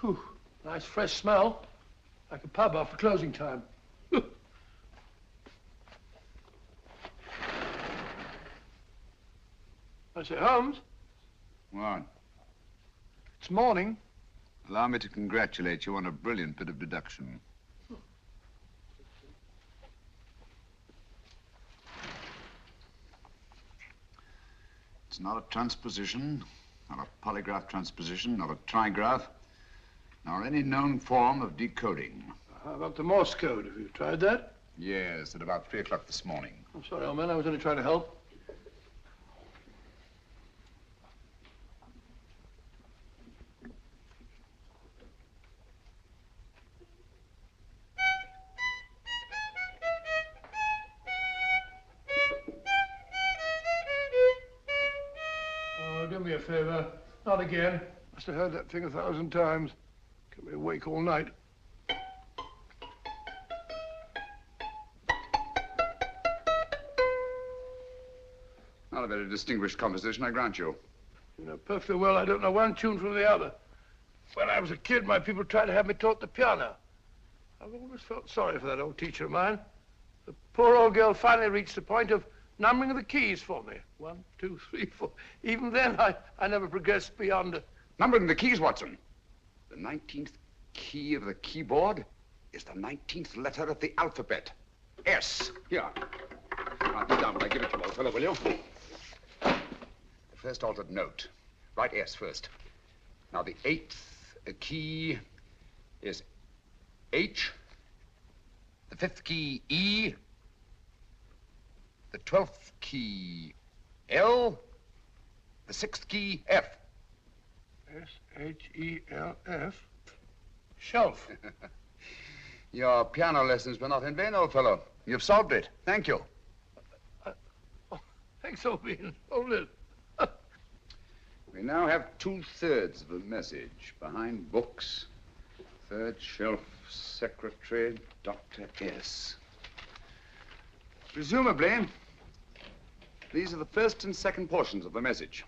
Whew. Nice fresh smell. Like a pub after closing time. I say, Holmes. What? It's morning. Allow me to congratulate you on a brilliant bit of deduction. It's not a transposition, not a polygraph transposition, not a trigraph, nor any known form of decoding. How about the Morse code? Have you tried that? Yes, at about 3 o'clock this morning. I'm sorry, old man. I was only trying to help. Oh, do me a favor. Not again. Must have heard that thing 1,000 times. Kept me awake all night. Not a very distinguished composition, I grant you. You know perfectly well I don't know one tune from the other. When I was a kid, my people tried to have me taught the piano. I've always felt sorry for that old teacher of mine. The poor old girl finally reached the point of numbering the keys for me. 1, 2, 3, 4. Even then, I never progressed beyond... Numbering the keys, Watson. The 19th key of the keyboard is the 19th letter of the alphabet. S. Here. Write it down when I give it to you, old fellow, will you? The first altered note. Write S first. Now, the 8th key is H. The 5th key, E. The 12th key, L. The 6th key, F. S-H-E-L-F. Shelf. Your piano lessons were not in vain, old fellow. You've solved it. Thank you. Thanks, old bean. Hold it. We now have 2/3 of the message. Behind books, 3rd shelf, secretary, Dr. S. Presumably, these are the first and second portions of the message.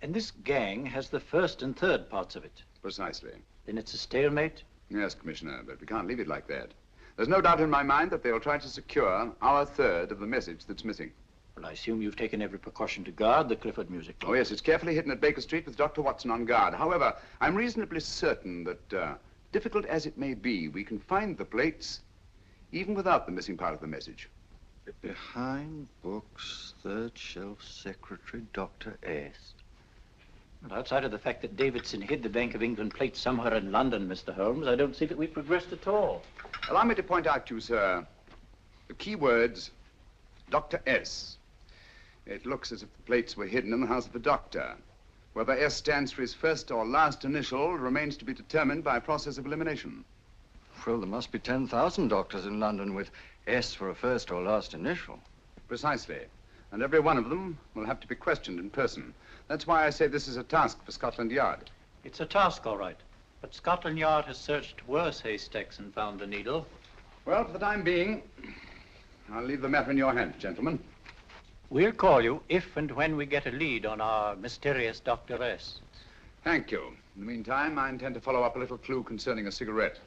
And this gang has the first and third parts of it. Precisely. Then it's a stalemate? Yes, Commissioner, but we can't leave it like that. There's no doubt in my mind that they'll try to secure our third of the message that's missing. Well, I assume you've taken every precaution to guard the Clifford music. Oh, yes, it's carefully hidden at Baker Street with Dr. Watson on guard. However, I'm reasonably certain that, difficult as it may be, we can find the plates even without the missing part of the message. Behind books, 3rd shelf, secretary, Dr. S. Well, outside of the fact that Davidson hid the Bank of England plate somewhere in London, Mr. Holmes, I don't see that we've progressed at all. Allow me to point out to you, sir, the key words Dr. S. It looks as if the plates were hidden in the house of the doctor. Whether S stands for his first or last initial remains to be determined by a process of elimination. Well, there must be 10,000 doctors in London with S for a first or last initial. Precisely. And every one of them will have to be questioned in person. That's why I say this is a task for Scotland Yard. It's a task, all right. But Scotland Yard has searched worse haystacks and found the needle. Well, for the time being, I'll leave the matter in your hands, gentlemen. We'll call you if and when we get a lead on our mysterious Dr. S. Thank you. In the meantime, I intend to follow up a little clue concerning a cigarette.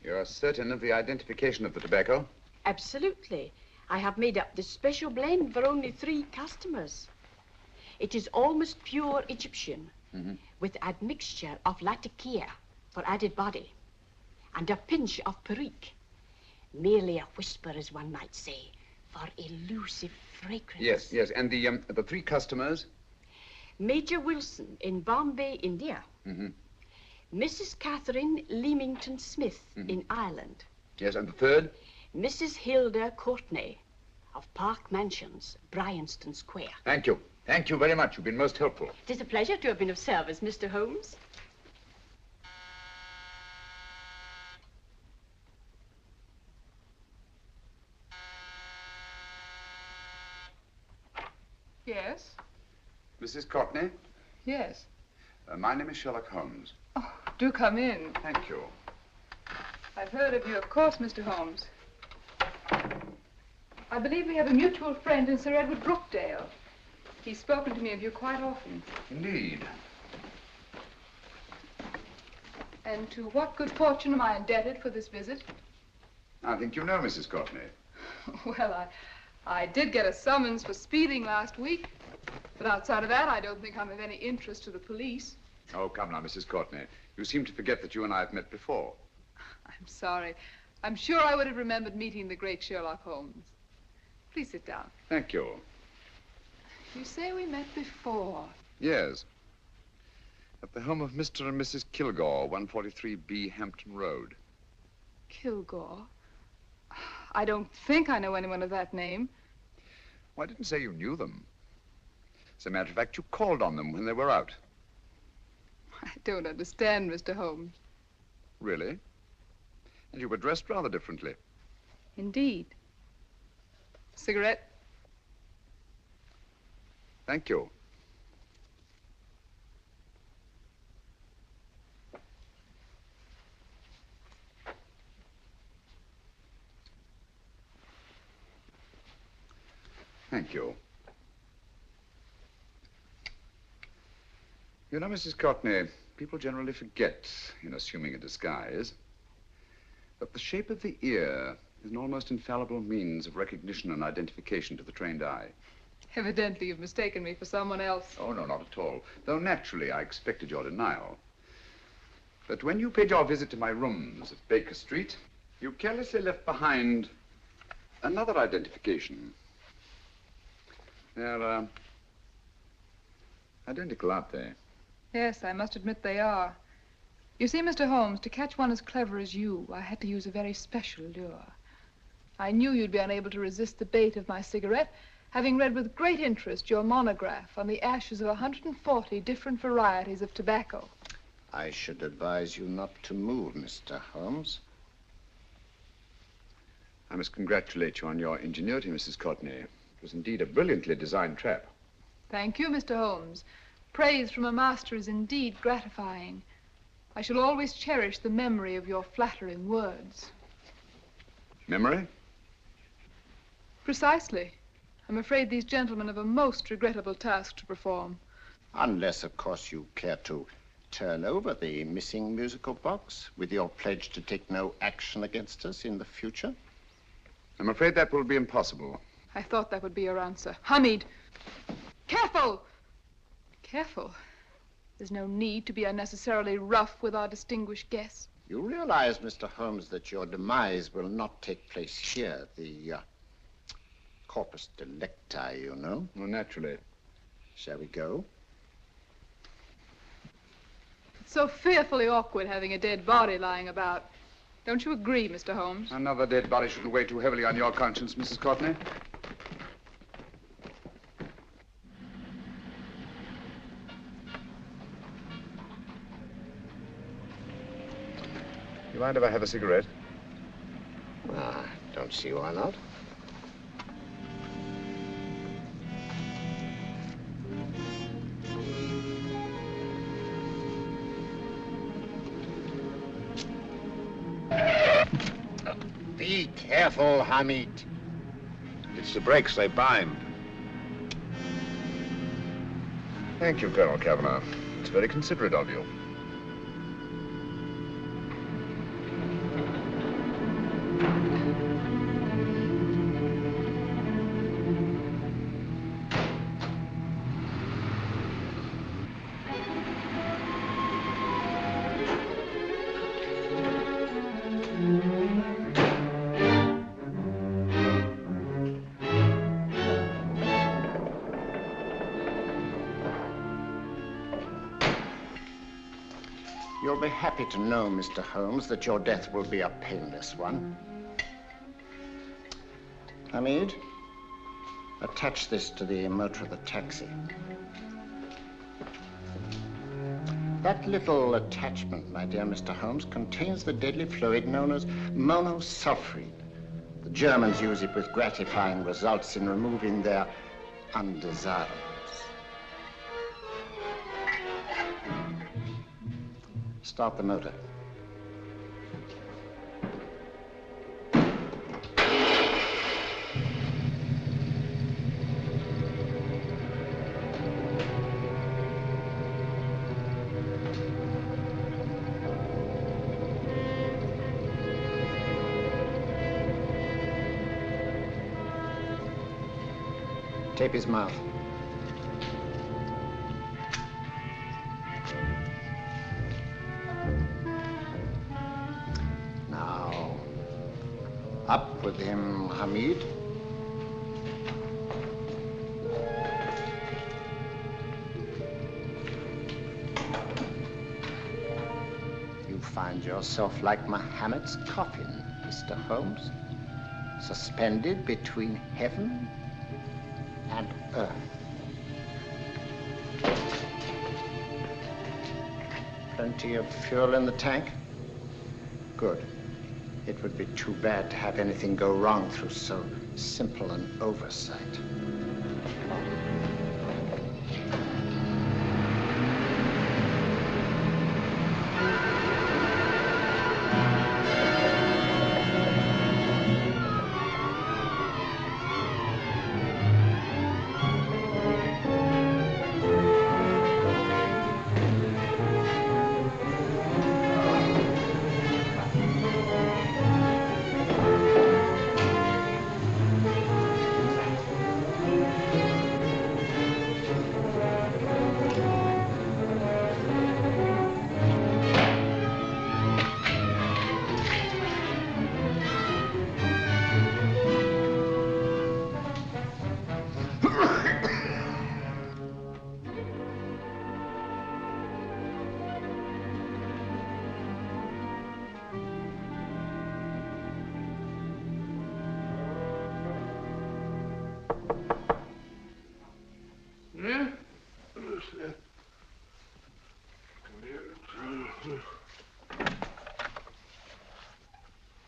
You're certain of the identification of the tobacco? Absolutely. I have made up this special blend for only 3 customers. It is almost pure Egyptian, with admixture of latakia for added body, and a pinch of perique. Merely a whisper, as one might say, for elusive fragrance. Yes. And the 3 customers? Major Wilson in Bombay, India. Mrs. Catherine Leamington Smith in Ireland. Yes, and the 3rd? Mrs. Hilda Courtney of Park Mansions, Bryanston Square. Thank you. Thank you very much. You've been most helpful. It is a pleasure to have been of service, Mr. Holmes. Yes? Mrs. Courtney? Yes. My name is Sherlock Holmes. Oh, do come in. Thank you. I've heard of you, of course, Mr. Holmes. I believe we have a mutual friend in Sir Edward Brookdale. He's spoken to me of you quite often. Indeed. And to what good fortune am I indebted for this visit? I think you know Mrs. Courtney. Well, I did get a summons for speeding last week. But outside of that, I don't think I'm of any interest to the police. Oh, come now, Mrs. Courtney. You seem to forget that you and I have met before. I'm sorry. I'm sure I would have remembered meeting the great Sherlock Holmes. Please sit down. Thank you. You say we met before. Yes. At the home of Mr. and Mrs. Kilgore, 143B Hampton Road. Kilgore? I don't think I know anyone of that name. Well, I didn't say you knew them. As a matter of fact, you called on them when they were out. I don't understand, Mr. Holmes. Really? And you were dressed rather differently. Indeed. Cigarette? Thank you. Thank you. You know, Mrs. Courtney, people generally forget, in assuming a disguise, that the shape of the ear is an almost infallible means of recognition and identification to the trained eye. Evidently, you've mistaken me for someone else. Oh, no, not at all. Though naturally, I expected your denial. But when you paid your visit to my rooms at Baker Street, you carelessly left behind another identification. They're, identical, aren't they? Yes, I must admit they are. You see, Mr. Holmes, to catch one as clever as you, I had to use a very special lure. I knew you'd be unable to resist the bait of my cigarette, having read with great interest your monograph on the ashes of 140 different varieties of tobacco. I should advise you not to move, Mr. Holmes. I must congratulate you on your ingenuity, Mrs. Courtney. It was indeed a brilliantly designed trap. Thank you, Mr. Holmes. Praise from a master is indeed gratifying. I shall always cherish the memory of your flattering words. Memory? Precisely. I'm afraid these gentlemen have a most regrettable task to perform. Unless, of course, you care to turn over the missing musical box with your pledge to take no action against us in the future. I'm afraid that will be impossible. I thought that would be your answer. Hamid! Careful! Careful. There's no need to be unnecessarily rough with our distinguished guests. You realize, Mr. Holmes, that your demise will not take place here. The corpus delicti, you know. Well, naturally. Shall we go? So fearfully awkward having a dead body lying about. Don't you agree, Mr. Holmes? Another dead body shouldn't weigh too heavily on your conscience, Mrs. Courtney. You mind if I have a cigarette? Don't see why not. Be careful, Hamid. It's the brakes, they bind. Thank you, Colonel Kavanagh. It's very considerate of you. You'll be happy to know, Mr. Holmes, that your death will be a painless one. Hamid, attach this to the motor of the taxi. That little attachment, my dear Mr. Holmes, contains the deadly fluid known as monosulfide. The Germans use it with gratifying results in removing their undesirables. Start the motor. Tape his mouth. Now, up with him, Hamid. You find yourself like Muhammad's coffin, Mr. Holmes, suspended between heaven and earth. Plenty of fuel in the tank? Good. It would be too bad to have anything go wrong through so simple an oversight.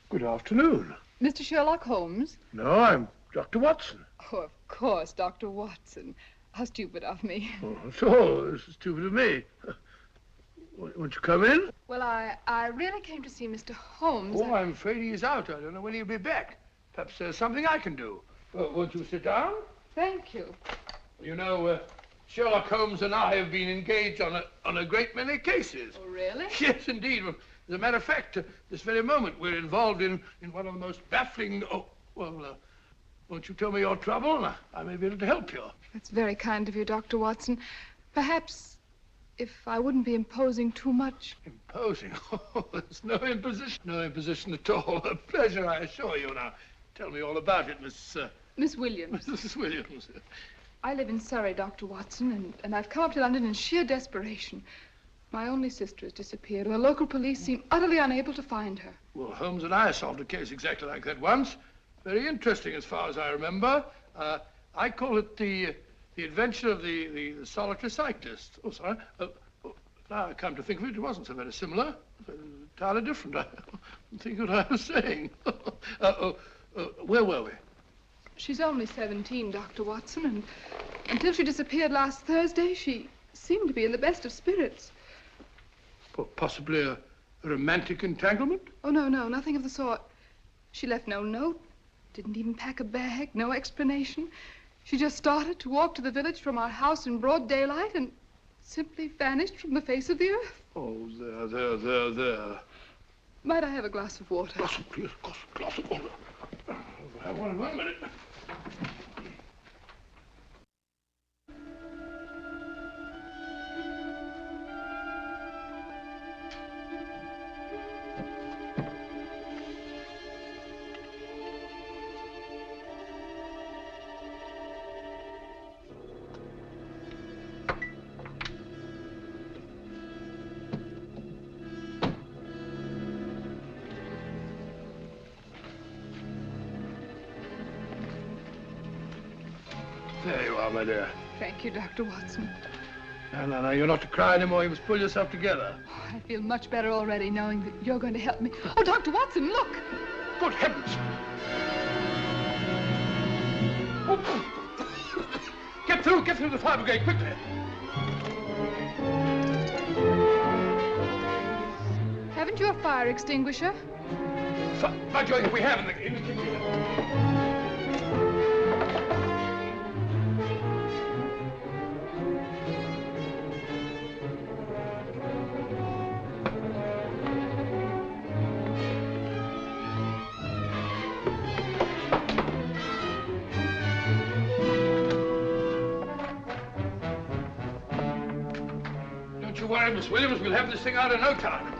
Good afternoon. Mr. Sherlock Holmes? No, I'm Dr. Watson. Oh, of course, Dr. Watson. How stupid of me. Oh, so this is stupid of me. Won't you come in? Well, I really came to see Mr. Holmes. Oh, I'm afraid he's out. I don't know when he'll be back. Perhaps there's something I can do. Won't you sit down? Thank you. You know, Sherlock Holmes and I have been engaged on a great many cases. Oh, really? Yes, indeed. As a matter of fact, this very moment, we're involved in one of the most baffling... Oh, well, won't you tell me your trouble? I may be able to help you. That's very kind of you, Dr. Watson. Perhaps if I wouldn't be imposing too much. Imposing? Oh, there's no imposition. No imposition at all. A pleasure, I assure you. Now, tell me all about it, Miss Williams. Mrs. Williams. I live in Surrey, Dr. Watson, and I've come up to London in sheer desperation. My only sister has disappeared, and the local police seem utterly unable to find her. Well, Holmes and I solved a case exactly like that once. Very interesting as far as I remember. I call it the adventure of the solitary cyclist. Oh, sorry. Now I come to think of it, it wasn't so very similar. Entirely different. I don't think what I was saying. Where were we? She's only 17, Dr. Watson, and until she disappeared last Thursday, she seemed to be in the best of spirits. Possibly a romantic entanglement? Oh, no, nothing of the sort. She left no note, didn't even pack a bag, no explanation. She just started to walk to the village from our house in broad daylight and simply vanished from the face of the earth. Oh, there. Might I have a glass of water? Glass of water. Have one in 1 minute. There you are, my dear. Thank you, Dr. Watson. No, you're not to cry anymore. You must pull yourself together. I feel much better already knowing that you're going to help me. Oh, Dr. Watson, look! Good heavens! Get through the fire brigade, quickly! Haven't you a fire extinguisher? By George, we have in the kitchen here. Don't you worry, Miss Williams. We'll have this thing out in no time.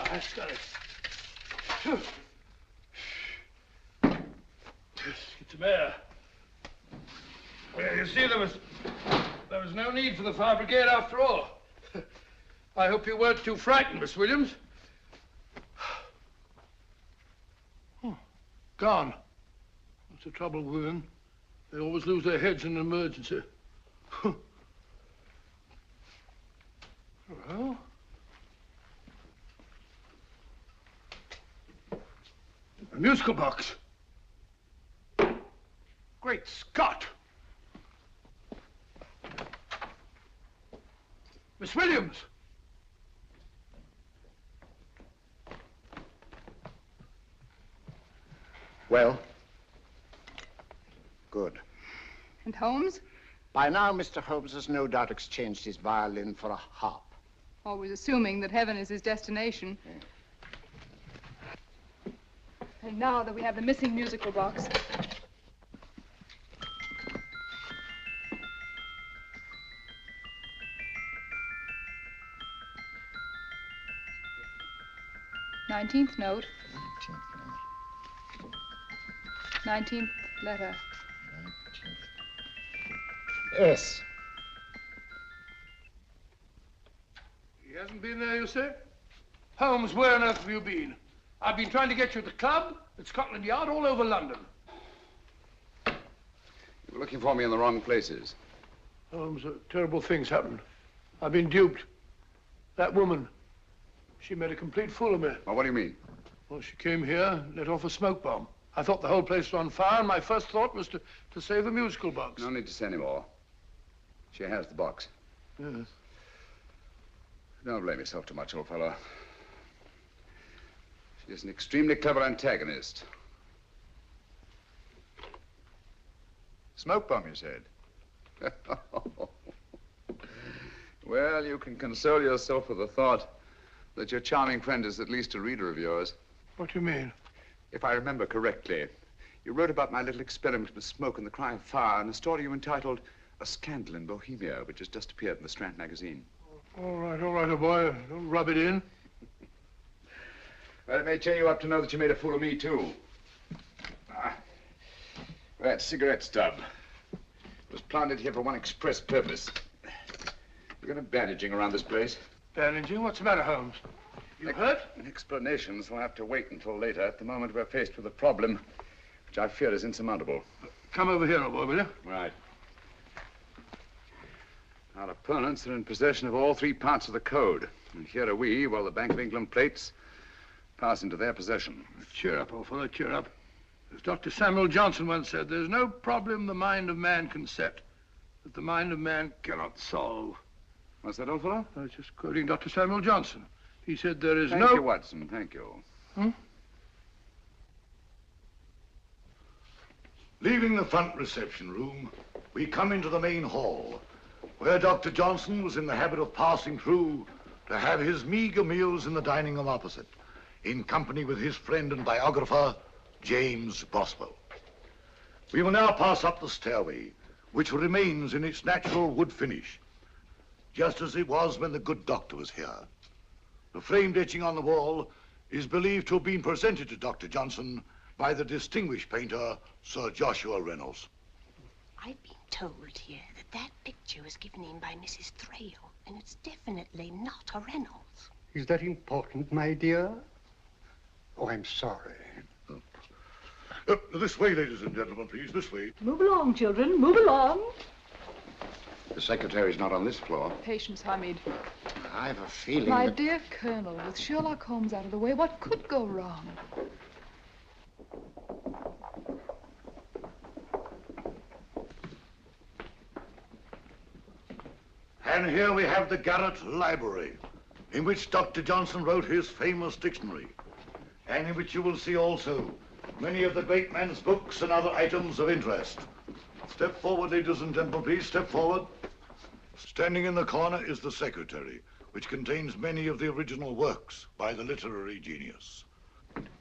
That's got it. Get some air. Well, you see, there was no need for the fire brigade after all. I hope you weren't too frightened, Miss Williams. Oh, gone. That's the trouble with women. They always lose their heads in an emergency. Well. A musical box. Great Scott! Miss Williams! Well? Good. And Holmes? By now, Mr. Holmes has no doubt exchanged his violin for a harp. Always assuming that heaven is his destination. Yeah. And now that we have the missing musical box. Nineteenth note. 19th letter. Yes. He hasn't been there, you say? Holmes, where on earth have you been? I've been trying to get you at the club, at Scotland Yard, all over London. You were looking for me in the wrong places. Holmes, terrible things happened. I've been duped. That woman, she made a complete fool of me. Well, what do you mean? Well, she came here, let off a smoke bomb. I thought the whole place was on fire, and my first thought was to save the musical box. No need to say any more. She has the box. Yes. Don't blame yourself too much, old fellow. She's an extremely clever antagonist. Smoke bomb, you said? Well, you can console yourself with the thought that your charming friend is at least a reader of yours. What do you mean? If I remember correctly, you wrote about my little experiment with smoke and the cry of fire in a story you entitled A Scandal in Bohemia, which has just appeared in the Strand magazine. All right, old boy. Don't rub it in. Well, it may cheer you up to know that you made a fool of me, too. That cigarette stub was planted here for one express purpose. You're going to bandaging around this place. Bandaging? What's the matter, Holmes? You hurt? Explanations will have to wait until later. At the moment, we're faced with a problem which I fear is insurmountable. Come over here, old boy, will you? Right. Our opponents are in possession of all three parts of the code. And here are we, while the Bank of England plates pass into their possession. Cheer up, old fellow, cheer up. As Dr. Samuel Johnson once said, there's no problem the mind of man can set that the mind of man cannot solve. What's that, old fellow? I was just quoting Dr. Samuel Johnson. He said there is Thank you, Watson, thank you. Leaving the front reception room, we come into the main hall, where Dr. Johnson was in the habit of passing through to have his meager meals in the dining room opposite, in company with his friend and biographer, James Boswell. We will now pass up the stairway, which remains in its natural wood finish, just as it was when the good doctor was here. The framed etching on the wall is believed to have been presented to Dr. Johnson by the distinguished painter, Sir Joshua Reynolds. I've been told here that picture was given in by Mrs. Thrale, and it's definitely not a Reynolds. Is that important, my dear? Oh, I'm sorry. This way, ladies and gentlemen, please, this way. Move along, children, move along. The secretary's not on this floor. Patience, Hamid. I have a feeling My that... dear Colonel, with Sherlock Holmes out of the way, what could go wrong? And here we have the Garrett Library, in which Dr. Johnson wrote his famous dictionary, and in which you will see also many of the great man's books and other items of interest. Step forward, ladies and gentlemen, please, step forward. Standing in the corner is the secretary, which contains many of the original works by the literary genius.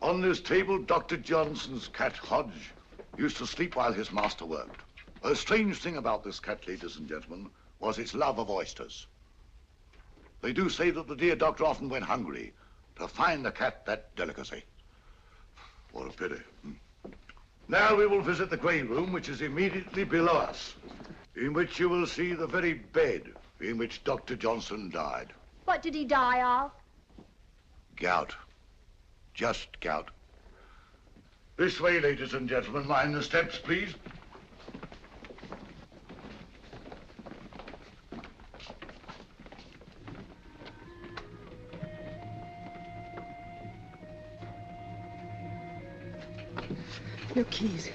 On this table, Dr. Johnson's cat, Hodge, used to sleep while his master worked. A strange thing about this cat, ladies and gentlemen, was its love of oysters. They do say that the dear doctor often went hungry to find the cat that delicacy. What a pity. Now we will visit the grey room, which is immediately below us, in which you will see the very bed in which Dr. Johnson died. What did he die of? Gout. Just gout. This way, ladies and gentlemen. Mind the steps, please. Your keys.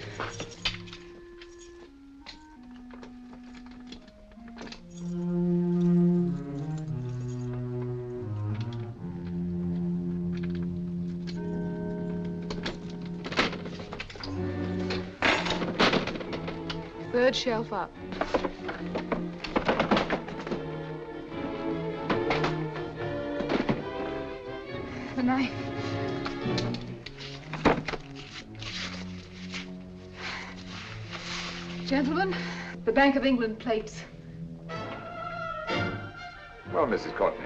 Third shelf up. The knife. Gentlemen, the Bank of England plates. Well, Mrs. Courtney,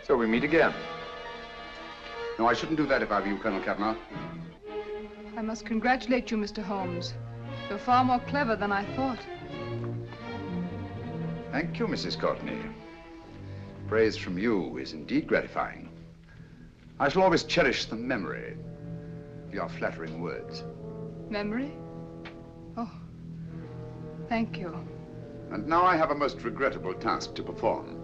so we meet again. No, I shouldn't do that if I were you, Colonel Cavanaugh. I must congratulate you, Mr. Holmes. You're far more clever than I thought. Thank you, Mrs. Courtney. Praise from you is indeed gratifying. I shall always cherish the memory of your flattering words. Memory? Oh, thank you. And now I have a most regrettable task to perform.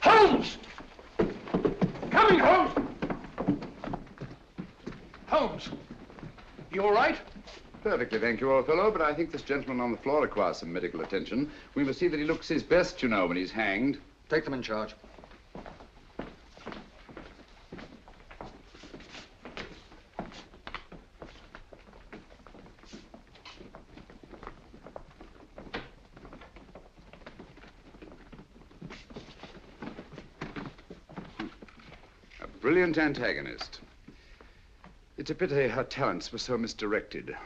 Holmes! Coming, Holmes! Holmes, you all right? Perfectly, thank you, old fellow, but I think this gentleman on the floor requires some medical attention. We must see that he looks his best, you know, when he's hanged. Take them in charge. A brilliant antagonist. It's a pity her talents were so misdirected.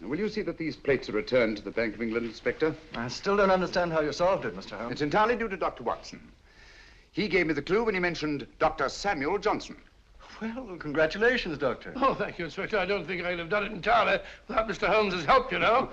Will you see that these plates are returned to the Bank of England, Inspector? I still don't understand how you solved it, Mr. Holmes. It's entirely due to Dr. Watson. He gave me the clue when he mentioned Dr. Samuel Johnson. Well, congratulations, Doctor. Oh, thank you, Inspector. I don't think I'd have done it entirely without Mr. Holmes's help, you know.